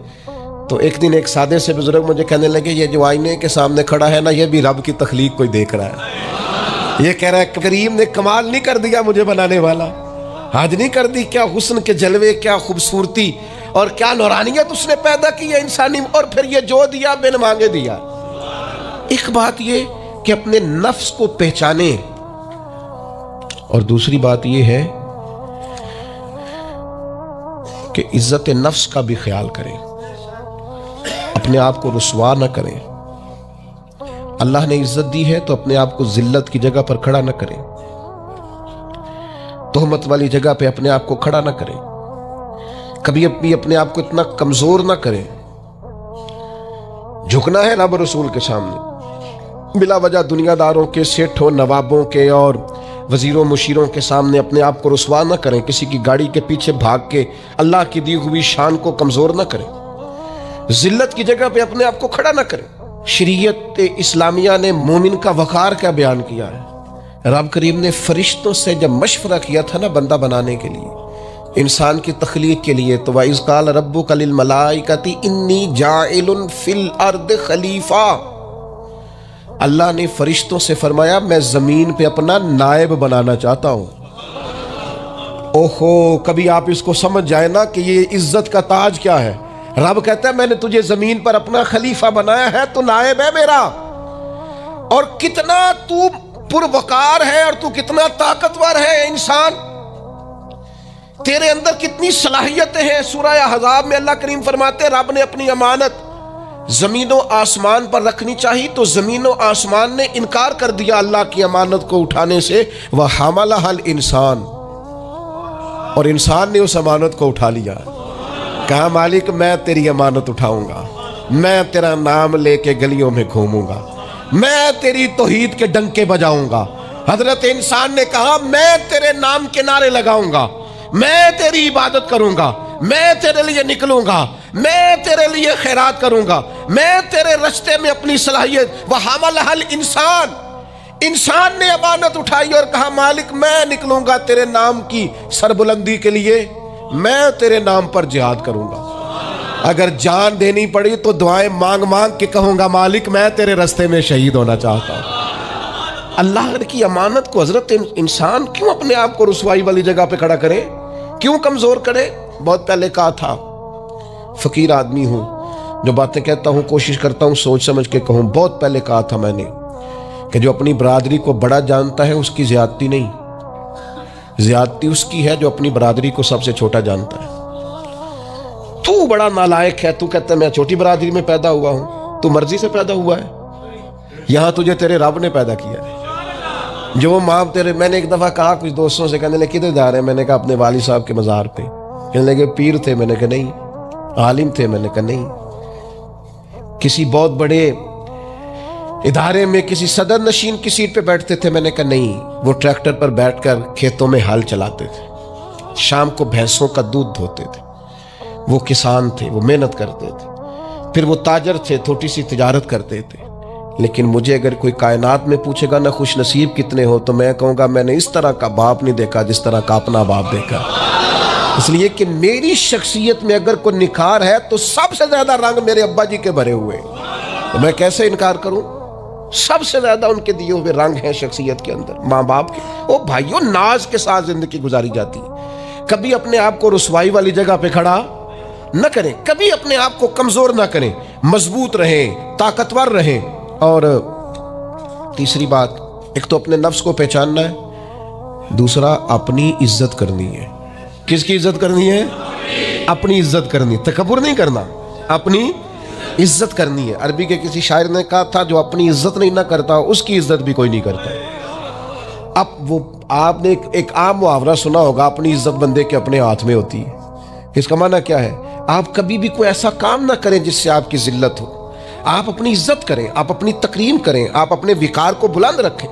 تو ایک دن ایک سادے سے بزرگ مجھے کہنے لگے یہ جو آئینے کے سامنے کھڑا ہے نا یہ بھی رب کی تخلیق کوئی دیکھ رہا ہے، یہ کہہ رہا ہے کریم نے کمال نہیں کر دیا مجھے بنانے والا، حد نہیں کر دی، کیا حسن کے جلوے، کیا خوبصورتی اور کیا نورانیت اس نے پیدا کی ہے انسانی، اور پھر یہ جو دیا بن مانگے دیا۔ ایک بات یہ کہ اپنے نفس کو پہچانے، اور دوسری بات یہ ہے کہ عزت نفس کا بھی خیال کریں، اپنے آپ کو رسوا نہ کریں۔ اللہ نے عزت دی ہے تو اپنے آپ کو ذلت کی جگہ پر کھڑا نہ کریں، تہمت والی جگہ پہ اپنے آپ کو کھڑا نہ کریں، کبھی اپنے آپ کو اتنا کمزور نہ کریں. جھکنا ہے رب رسول کے سامنے. بلا وجہ دنیا داروں کے، سیٹھوں، نوابوں کے اور وزیروں مشیروں کے سامنے اپنے آپ کو رسوا نہ کریں. کسی کی گاڑی کے پیچھے بھاگ کے اللہ کی دی ہوئی شان کو کمزور نہ کریں. ذلت کی جگہ پہ اپنے آپ کو کھڑا نہ کریں. شریعت اسلامیہ نے مومن کا وقار کیا بیان کیا ہے. رب کریم نے فرشتوں سے جب مشورہ کیا تھا نا بندہ بنانے کے لیے، انسان کی تخلیق کے لیے، تو وَإِذْ قَالَ رَبُّكَ لِلْمَلَائِكَةِ إِنِّي جَاعِلٌ فِي الْأَرْضِ خَلِيفَةً، اللہ نے فرشتوں سے فرمایا میں زمین پہ اپنا نائب بنانا چاہتا ہوں. اوہو، کبھی آپ اس کو سمجھ جائیں نا کہ یہ عزت کا تاج کیا ہے. رب کہتا ہے میں نے تجھے زمین پر اپنا خلیفہ بنایا ہے، تو نائب ہے میرا. اور کتنا تو پروقار ہے اور تو کتنا طاقتور ہے انسان، تیرے اندر کتنی صلاحیتیں ہیں. سورہ احزاب میں اللہ کریم فرماتے ہیں رب نے اپنی امانت زمین و آسمان پر رکھنی چاہیے تو زمین و آسمان نے انکار کر دیا اللہ کی امانت کو اٹھانے سے. وَحَمَلَهَا الْإِنسان، اور انسان نے اس امانت کو اٹھا لیا. کہا مالک میں تیری امانت اٹھاؤں گا، میں تیرا نام لے کے گلیوں میں گھوموں گا، میں تیری توحید کے ڈنکے بجاؤں گا. حضرت انسان نے کہا میں تیرے نام کے نعرے لگاؤں گا، میں تیری عبادت کروں گا، میں تیرے لیے نکلوں گا، میں تیرے لیے خیرات کروں گا، میں تیرے رستے میں اپنی صلاحیت. وَحَمَلَهَا الْإِنسان، انسان نے امانت اٹھائی اور کہا مالک میں نکلوں گا تیرے نام کی سربلندی کے لیے، میں تیرے نام پر جہاد کروں گا. اگر جان دینی پڑی تو دعائیں مانگ مانگ کے کہوں گا مالک میں تیرے رستے میں شہید ہونا چاہتا ہوں. اللہ کی امانت کو حضرت انسان کیوں اپنے آپ کو رسوائی والی جگہ پہ کھڑا کرے، کیوں کمزور کرے. بہت پہلے کہا تھا، فقیر آدمی ہوں، جو باتیں کہتا ہوں کوشش کرتا ہوں سوچ سمجھ کے کہوں. بہت پہلے کہا تھا میں نے کہ جو اپنی برادری کو بڑا جانتا ہے اس کی زیادتی نہیں، زیادتی اس کی ہے جو اپنی برادری کو سب سے چھوٹا جانتا ہے. تو بڑا نالائق ہے، تو کہتا ہے میں چھوٹی برادری میں پیدا ہوا ہوں. تو مرضی سے پیدا ہوا ہے، یہاں تجھے تیرے رب نے پیدا کیا ہے. جو ماں تیرے، میں نے ایک دفعہ کہا کچھ دوستوں سے، کہنے لگے کدھر جا رہے ہیں، میں نے کہا اپنے والد صاحب کے مزار پہ. کہنے لگے پیر تھے، میں نے کہا نہیں. عالم تھے، میں نے کہا نہیں. کسی بہت بڑے ادارے میں کسی صدر نشین کی سیٹ پہ بیٹھتے تھے، میں نے کہا نہیں. وہ ٹریکٹر پر بیٹھ کر کھیتوں میں ہل چلاتے تھے، شام کو بھینسوں کا دودھ دھوتے تھے. وہ کسان تھے، وہ محنت کرتے تھے. پھر وہ تاجر تھے، تھوڑی سی تجارت کرتے تھے. لیکن مجھے اگر کوئی کائنات میں پوچھے گا نا خوش نصیب کتنے ہو، تو میں کہوں گا میں نے اس طرح کا باپ نہیں دیکھا جس طرح کا اپنا باپ دیکھا. اس لیے کہ میری شخصیت میں اگر کوئی نکھار ہے تو سب سے زیادہ رنگ میرے ابا جی کے بھرے ہوئے، تو میں کیسے انکار کروں. سب سے زیادہ ان کے دیے ہوئے رنگ ہیں شخصیت کے اندر، ماں باپ کے. او بھائیوں، ناز کے ساتھ زندگی گزاری جاتی ہے. کبھی اپنے آپ کو رسوائی والی جگہ پہ کھڑا نہ کریں، کبھی اپنے آپ کو کمزور نہ کریں. مضبوط رہیں، طاقتور رہیں. اور تیسری بات، ایک تو اپنے نفس کو پہچاننا ہے، دوسرا اپنی عزت کرنی ہے. کس کی عزت کرنی ہے؟ اپنی عزت کرنی. تکبر نہیں کرنا، اپنی عزت کرنی ہے. عربی کے کسی شاعر نے کہا تھا جو اپنی عزت نہیں نہ کرتا اس کی عزت بھی کوئی نہیں کرتا. اب وہ آپ نے ایک عام محاورہ سنا ہوگا، اپنی عزت بندے کے اپنے ہاتھ میں ہوتی ہے. اس کا معنی کیا ہے؟ آپ کبھی بھی کوئی ایسا کام نہ کریں جس سے آپ کی ذلت ہو. آپ اپنی عزت کریں، آپ اپنی تکریم کریں، آپ اپنے وقار کو بلند رکھیں.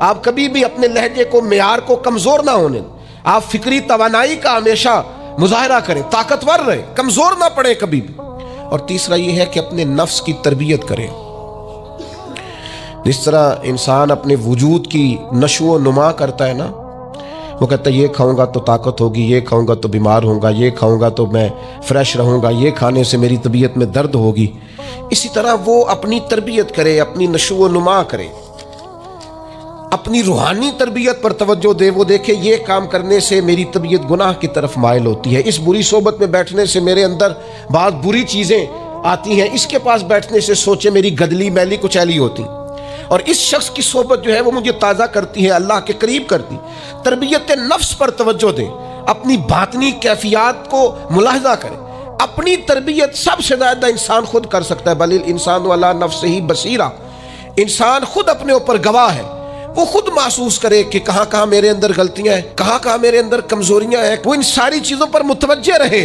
آپ کبھی بھی اپنے لہجے کو، معیار کو کمزور نہ ہونے دیں. آپ فکری توانائی کا ہمیشہ مظاہرہ کریں، طاقتور رہیں، کمزور نہ پڑیں کبھی بھی. اور تیسرا یہ ہے کہ اپنے نفس کی تربیت کریں. جس طرح انسان اپنے وجود کی نشو و نما کرتا ہے نا، وہ کہتا ہے یہ کھاؤں گا تو طاقت ہوگی، یہ کھاؤں گا تو بیمار ہوں گا، یہ کھاؤں گا تو میں فریش رہوں گا، یہ کھانے سے میری طبیعت میں درد ہوگی. اسی طرح وہ اپنی تربیت کرے، اپنی نشو و نما کرے، اپنی روحانی تربیت پر توجہ دے. وہ دیکھے یہ کام کرنے سے میری طبیعت گناہ کی طرف مائل ہوتی ہے، اس بری صحبت میں بیٹھنے سے میرے اندر بعض بری چیزیں آتی ہیں، اس کے پاس بیٹھنے سے سوچے میری گدلی میلی کچیلی ہوتی، اور اس شخص کی صحبت جو ہے وہ مجھے تازہ کرتی ہے، اللہ کے قریب کرتی. تربیت نفس پر توجہ دیں، اپنی باطنی کیفیات کو ملاحظہ کریں. اپنی تربیت سب سے زیادہ انسان خود کر سکتا ہے. بل الانسان علی نفسہ بصیرہ، انسان خود اپنے اوپر گواہ ہے. وہ خود محسوس کرے کہ کہاں کہاں میرے اندر غلطیاں ہیں، کہاں کہاں میرے اندر کمزوریاں ہیں. وہ ان ساری چیزوں پر متوجہ رہے.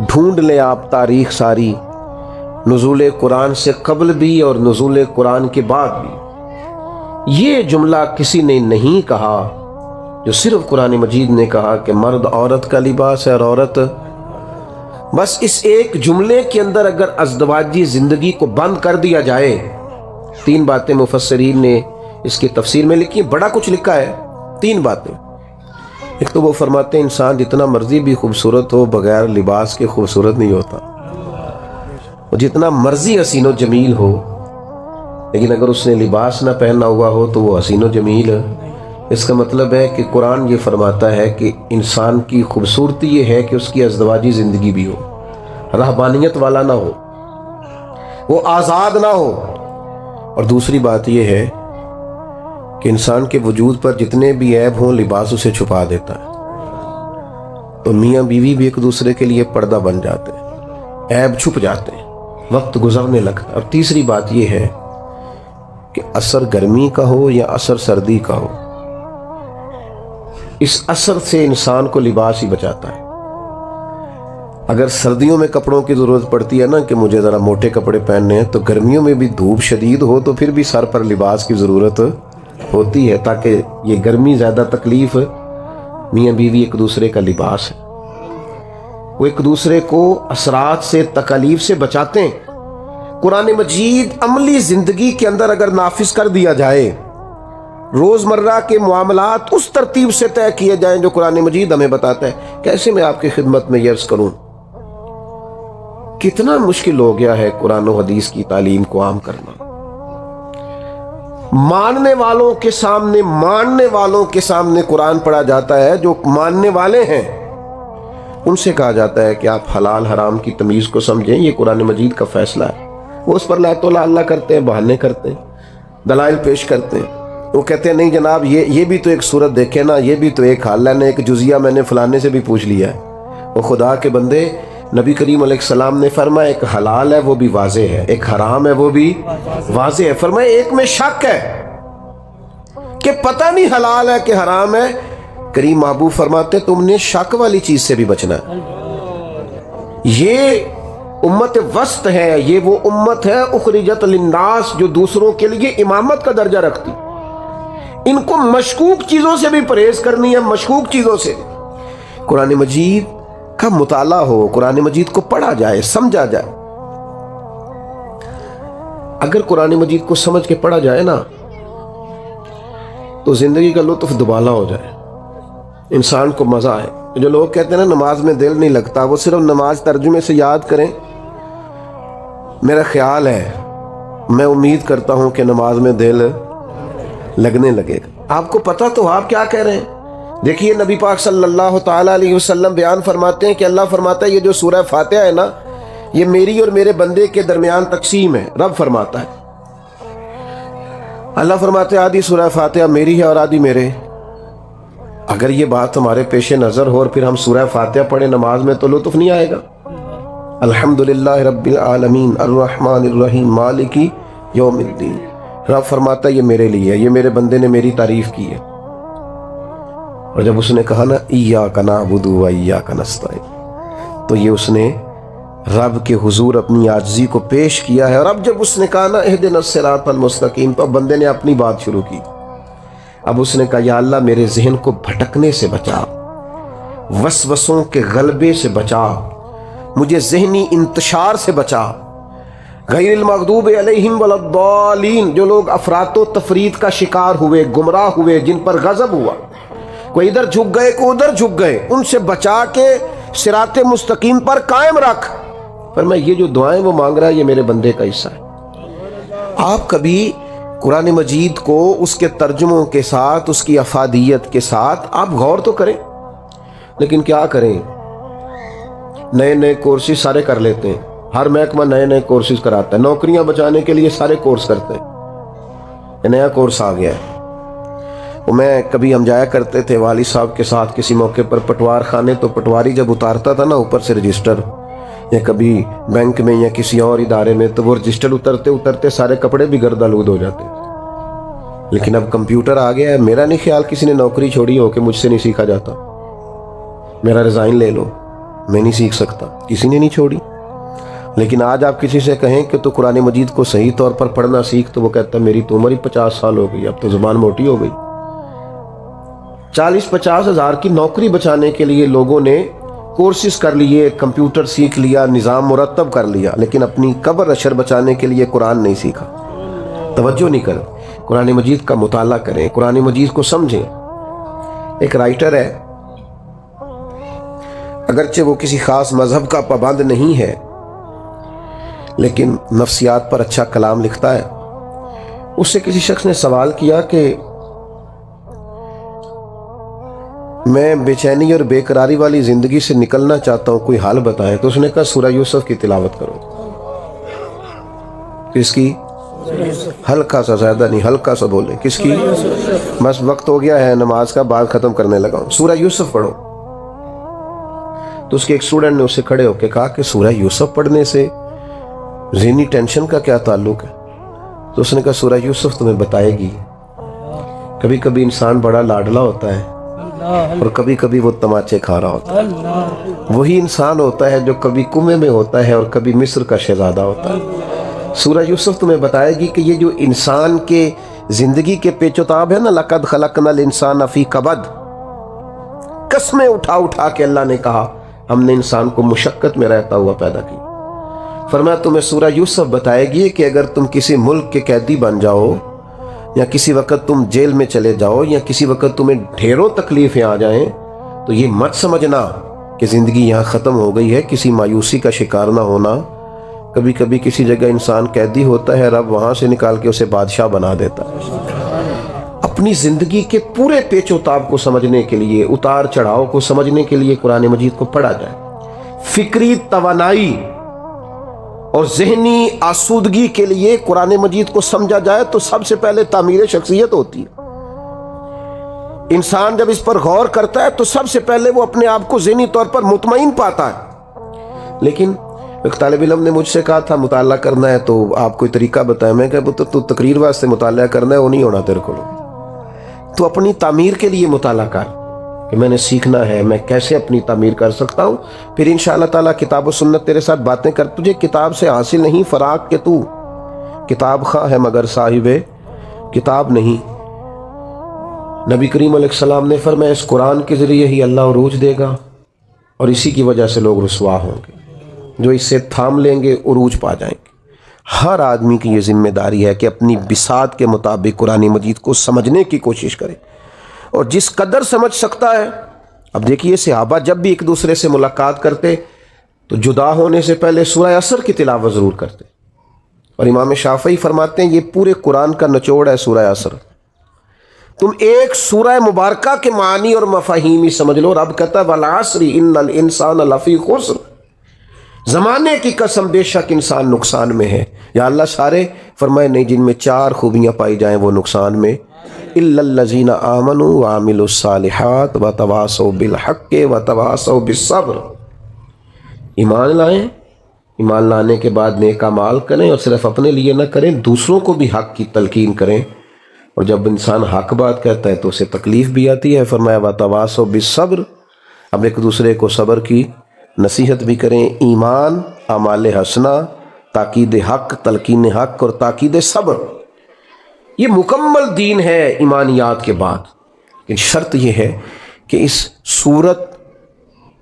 ڈھونڈ لیں آپ تاریخ ساری، نزول قرآن سے قبل بھی اور نزول قرآن کے بعد بھی یہ جملہ کسی نے نہیں کہا جو صرف قرآن مجید نے کہا کہ مرد عورت کا لباس ہے اور عورت، بس اس ایک جملے کے اندر اگر ازدواجی زندگی کو بند کر دیا جائے، 3 باتیں مفسرین نے اس کی تفسیر میں لکھی، بڑا کچھ لکھا ہے، 3 باتیں۔ ایک تو وہ فرماتے ہیں انسان جتنا مرضی بھی خوبصورت ہو بغیر لباس کے خوبصورت نہیں ہوتا، وہ جتنا مرضی حسین و جمیل ہو لیکن اگر اس نے لباس نہ پہنا ہوا ہو تو وہ حسین و جمیل ہے۔ اس کا مطلب ہے کہ قرآن یہ فرماتا ہے کہ انسان کی خوبصورتی یہ ہے کہ اس کی ازدواجی زندگی بھی ہو، رہبانیت والا نہ ہو، وہ آزاد نہ ہو۔ اور دوسری بات یہ ہے کہ انسان کے وجود پر جتنے بھی عیب ہوں لباس اسے چھپا دیتا ہے، تو میاں بیوی بھی ایک دوسرے کے لیے پردہ بن جاتے ہیں، عیب چھپ جاتے ہیں، وقت گزرنے لگتا ہے۔ اور تیسری بات یہ ہے کہ اثر گرمی کا ہو یا اثر سردی کا ہو، اس اثر سے انسان کو لباس ہی بچاتا ہے۔ اگر سردیوں میں کپڑوں کی ضرورت پڑتی ہے نا کہ مجھے ذرا موٹے کپڑے پہننے ہیں، تو گرمیوں میں بھی دھوپ شدید ہو تو پھر بھی سر پر لباس کی ضرورت ہوتی ہے، تاکہ یہ گرمی زیادہ تکلیف، میاں بیوی ایک دوسرے کا لباس ہے، وہ ایک دوسرے کو اثرات سے تکالیف سے بچاتے ہیں۔ قرآن مجید عملی زندگی کے اندر اگر نافذ کر دیا جائے، روزمرہ کے معاملات اس ترتیب سے طے کیے جائیں جو قرآن مجید ہمیں بتاتا ہے، کیسے میں آپ کی خدمت میں یہ عرض کروں، کتنا مشکل ہو گیا ہے قرآن و حدیث کی تعلیم کو عام کرنا۔ ماننے والوں کے سامنے قرآن پڑھا جاتا ہے، جو ماننے والے ہیں ان سے کہا جاتا ہے کہ آپ حلال حرام کی تمیز کو سمجھیں، یہ قرآن مجید کا فیصلہ ہے۔ وہ اس پر لا اللہ کرتے ہیں، بہانے کرتے ہیں، دلائل پیش کرتے ہیں۔ وہ کہتے ہیں نہیں جناب یہ بھی تو ایک صورت دیکھے نا، یہ بھی تو ایک حال ہے، ایک جزیہ میں نے فلانے سے بھی پوچھ لیا ہے۔ وہ خدا کے بندے، نبی کریم علیہ السلام نے فرمایا ایک حلال ہے وہ بھی واضح ہے، ایک حرام ہے وہ بھی واضح ہے۔ فرمایا ایک میں شک ہے کہ پتہ نہیں حلال ہے کہ حرام ہے، کریم محبوب فرماتے تم نے شک والی چیز سے بھی بچنا ہے۔ یہ امت وسط ہے، یہ وہ امت ہے اخرجت للناس جو دوسروں کے لیے امامت کا درجہ رکھتی۔ ان کو مشکوک چیزوں سے بھی پرہیز کرنی ہے، مشکوک چیزوں سے۔ قرآن مجید کا مطالعہ ہو، قرآن مجید کو پڑھا جائے، سمجھا جائے۔ اگر قرآن مجید کو سمجھ کے پڑھا جائے نا تو زندگی کا لطف دوبالا ہو جائے، انسان کو مزہ آئے۔ جو لوگ کہتے ہیں نا نماز میں دل نہیں لگتا، وہ صرف نماز ترجمے سے یاد کریں۔ میرا خیال ہے، میں امید کرتا ہوں کہ نماز میں دل لگنے لگے گا۔ آپ کو پتہ تو آپ کیا کہہ رہے ہیں؟ دیکھیے نبی پاک صلی اللہ تعالیٰ علیہ وسلم بیان فرماتے ہیں کہ اللہ فرماتا ہے یہ جو سورہ فاتحہ ہے نا، یہ میری اور میرے بندے کے درمیان تقسیم ہے۔ رب فرماتا ہے، اللہ فرماتے ہیں آدھی سورہ فاتحہ میری ہے اور آدھی میرے۔ اگر یہ بات ہمارے پیش نظر ہو اور پھر ہم سورہ فاتحہ پڑھیں نماز میں تو لطف نہیں آئے گا۔ الحمدللہ رب العالمین الرحمن الرحیم مالکی یوم الدین۔ رب فرماتا ہے یہ میرے لیے ہے، یہ میرے بندے نے میری تعریف کی ہے۔ اور جب اس نے کہا نا ایاک نعبد و ایاک نستعین، تو یہ اس نے رب کے حضور اپنی عاجزی کو پیش کیا ہے۔ اور اب جب اس نے کہا نا اہدنا الصراط المستقیم، تو اب بندے نے اپنی بات شروع کی۔ اب اس نے کہا یا اللہ میرے ذہن کو بھٹکنے سے بچا، وسوسوں کے غلبے سے بچا، مجھے ذہنی انتشار سے بچا۔ غیر المغضوب علیہم ولا الضالین، جو لوگ افراط و تفرید کا شکار ہوئے، گمراہ ہوئے، جن پر غضب ہوا، کوئی ادھر جھک گئے کوئی ادھر جھک گئے، ان سے بچا کے صراط مستقیم پر قائم رکھ۔ پر میں یہ جو دعائیں وہ مانگ رہا ہے یہ میرے بندے کا حصہ ہے۔ آپ کبھی قرآن مجید کو اس کے ترجموں کے ساتھ، اس کی افادیت کے ساتھ آپ غور تو کریں، لیکن کیا کریں، نئے نئے کورسز سارے کر لیتے ہیں، ہر محکمہ نئے نئے کورسز کراتا ہے، نوکریاں بچانے کے لیے سارے کورس کرتے ہیں، یہ نیا کورس آ گیا ہے۔ میں کبھی ہم جایا کرتے تھے والد صاحب کے ساتھ کسی موقع پر پٹوار خانے، تو پٹواری جب اتارتا تھا نا اوپر سے رجسٹر، یا کبھی بینک میں یا کسی اور ادارے میں، تو وہ رجسٹر اترتے اترتے سارے کپڑے بھی گرد آلود ہو جاتے۔ لیکن اب کمپیوٹر آ گیا ہے، میرا نہیں خیال کسی نے نوکری چھوڑی ہو کہ مجھ سے نہیں سیکھا جاتا، میرا ریزائن لے لو، میں نہیں سیکھ سکتا، کسی نے نہیں چھوڑی۔ لیکن آج آپ کسی سے کہیں کہ تو قرآن مجید کو صحیح طور پر پڑھنا سیکھ، تو وہ کہتا ہے میری تو عمر ہی 50 سال ہو گئی، اب تو زبان موٹی ہو گئی۔ 40-50 ہزار کی نوکری بچانے کے لیے لوگوں نے کورسز کر لیے، کمپیوٹر سیکھ لیا، نظام مرتب کر لیا، لیکن اپنی قبر اشر بچانے کے لیے قرآن نہیں سیکھا۔ توجہ نہیں کریں، قرآن مجید کا مطالعہ کریں، قرآن مجید کو سمجھیں۔ ایک رائٹر ہے، اگرچہ وہ کسی خاص مذہب کا پابند نہیں ہے، لیکن نفسیات پر اچھا کلام لکھتا ہے۔ اس سے کسی شخص نے سوال کیا کہ میں بے چینی اور بے قراری والی زندگی سے نکلنا چاہتا ہوں، کوئی حل بتائیں۔ تو اس نے کہا سورہ یوسف کی تلاوت کرو۔ کس کی؟ ہلکا سا، زیادہ نہیں، ہلکا سا بولیں۔ کس کی؟ بس وقت ہو گیا ہے نماز کا، بات ختم کرنے لگا ہوں۔ سورہ یوسف پڑھو۔ تو اس کے ایک اسٹوڈنٹ نے اسے کھڑے ہو کے کہا کہ سورہ یوسف پڑھنے سے ذہنی ٹینشن کا کیا تعلق ہے؟ تو اس نے کہا سورہ یوسف تمہیں بتائے گی، کبھی کبھی انسان بڑا لاڈلا ہوتا ہے اور کبھی کبھی وہ تماچے کھا رہا ہوتا ہے۔ وہی انسان ہوتا ہے جو کبھی کنویں میں ہوتا ہے اور کبھی مصر کا شہزادہ ہوتا ہے۔ سورہ یوسف تمہیں بتائے گی کہ یہ جو انسان کے زندگی کے پیچ و تاب ہے نا، لَقَدْ خَلَقْنَا الْإِنسَانَ فِي كَبَدٍ، قسمیں اٹھا اٹھا کے اللہ نے کہا ہم نے انسان کو مشقت میں رہتا ہوا پیدا کی۔ فرمایا تمہیں سورہ یوسف بتائے گی کہ اگر تم کسی ملک کے قیدی بن جاؤ، یا کسی وقت تم جیل میں چلے جاؤ، یا کسی وقت تمہیں ڈھیروں تکلیفیں آ جائیں، تو یہ مت سمجھنا کہ زندگی یہاں ختم ہو گئی ہے، کسی مایوسی کا شکار نہ ہونا۔ کبھی کبھی کسی جگہ انسان قیدی ہوتا ہے، رب وہاں سے نکال کے اسے بادشاہ بنا دیتا ہے۔ اپنی زندگی کے پورے پیچ و تاب کو سمجھنے کے لیے، اتار چڑھاؤ کو سمجھنے کے لیے قرآن مجید کو پڑھا جائے۔ فکری توانائی اور ذہنی آسودگی کے لیے قرآن مجید کو سمجھا جائے تو سب سے پہلے تعمیر شخصیت ہوتی ہے۔ انسان جب اس پر غور کرتا ہے تو سب سے پہلے وہ اپنے آپ کو ذہنی طور پر مطمئن پاتا ہے۔ لیکن ایک طالب علم نے مجھ سے کہا تھا مطالعہ کرنا ہے تو آپ کوئی طریقہ بتائیں۔ میں کہا تو تقریر واسطے مطالعہ کرنا ہے، وہ نہیں ہونا تیرے کو۔ تو اپنی تعمیر کے لیے مطالعہ کر کہ میں نے سیکھنا ہے، میں کیسے اپنی تعمیر کر سکتا ہوں۔ پھر انشاءاللہ تعالیٰ کتاب و سنت تیرے ساتھ باتیں کر۔ تجھے کتاب سے حاصل نہیں فراق کہ تو کتاب خواہ ہے مگر صاحب کتاب نہیں۔ نبی کریم علیہ السلام نے فرمایا اس قرآن کے ذریعے ہی اللہ عروج دے گا، اور اسی کی وجہ سے لوگ رسوا ہوں گے۔ جو اس سے تھام لیں گے عروج پا جائیں گے۔ ہر آدمی کی یہ ذمہ داری ہے کہ اپنی بساط کے مطابق قرآن مجید کو سمجھنے کی کوشش کرے، اور جس قدر سمجھ سکتا ہے۔ اب دیکھیے صحابہ جب بھی ایک دوسرے سے ملاقات کرتے تو جدا ہونے سے پہلے سورہ عصر کی تلاوت ضرور کرتے، اور امام شافعی فرماتے ہیں یہ پورے قرآن کا نچوڑ ہے سورہ عصر۔ تم ایک سورہ مبارکہ کے معانی اور مفاہیم ہی سمجھ لو۔ رب کہتا ہے والعصر ان الانسان لفی خسر، زمانے کی قسم بے شک انسان نقصان میں ہے۔ یا اللہ سارے؟ فرمائے نہیں، جن میں 4 خوبیاں پائی جائیں وہ نقصان میں۔ الا الذین آمنوا وعملوا الصالحات وتواصوا بالحق وتواصوا بالصبر۔ ایمان لائیں، ایمان لانے کے بعد نیک اعمال کریں، اور صرف اپنے لیے نہ کریں، دوسروں کو بھی حق کی تلقین کریں۔ اور جب انسان حق بات کہتا ہے تو اسے تکلیف بھی آتی ہے۔ فرمایا وتواصوا بالصبر، اب ایک دوسرے کو صبر کی نصیحت بھی کریں۔ ایمان، اعمال حسنہ، تاکید حق، تلقین حق اور تاکید صبر، یہ مکمل دین ہے ایمانیات کے بعد۔ لیکن شرط یہ ہے کہ اس صورت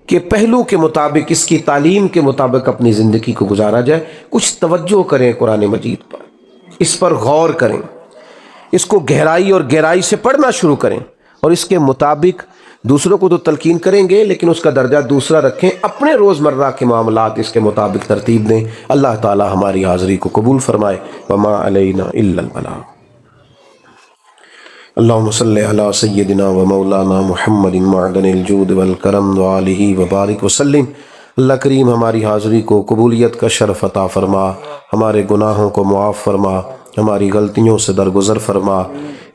کے پہلو کے مطابق، اس کی تعلیم کے مطابق اپنی زندگی کو گزارا جائے۔ کچھ توجہ کریں قرآن مجید پر، اس پر غور کریں، اس کو گہرائی اور گہرائی سے پڑھنا شروع کریں، اور اس کے مطابق دوسروں کو تو تلقین کریں گے لیکن اس کا درجہ دوسرا رکھیں، اپنے روزمرہ کے معاملات اس کے مطابق ترتیب دیں۔ اللہ تعالی ہماری حاضری کو قبول فرمائے۔ وما علینا الا البلاغ۔ اللہم صلی علی سیدنا و مولانا محمد معدن الجود والکرم وآلہ وبارک وسلم۔ اللہ کریم ہماری حاضری کو قبولیت کا شرف عطا فرما، ہمارے گناہوں کو معاف فرما، ہماری غلطیوں سے درگزر فرما،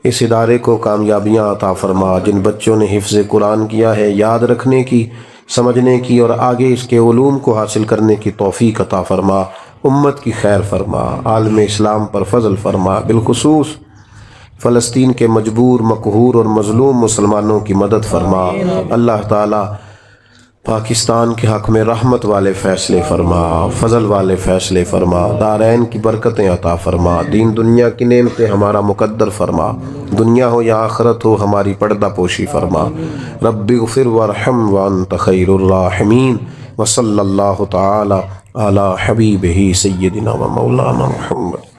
اس ادارے کو کامیابیاں عطا فرما۔ جن بچوں نے حفظ قرآن کیا ہے، یاد رکھنے کی، سمجھنے کی اور آگے اس کے علوم کو حاصل کرنے کی توفیق عطا فرما۔ امت کی خیر فرما، عالم اسلام پر فضل فرما، بالخصوص فلسطین کے مجبور، مقہور اور مظلوم مسلمانوں کی مدد فرما۔ اللہ تعالی پاکستان کے حق میں رحمت والے فیصلے فرما، فضل والے فیصلے فرما، دارین کی برکتیں عطا فرما، دین دنیا کی نعمتیں ہمارا مقدر فرما، دنیا ہو یا آخرت ہو ہماری پردہ پوشی فرما۔ رب اغفر وارحم وانت خیر الراحمین، وصلی اللہ تعالی علی حبیبہ سیدنا و مولانا محمد۔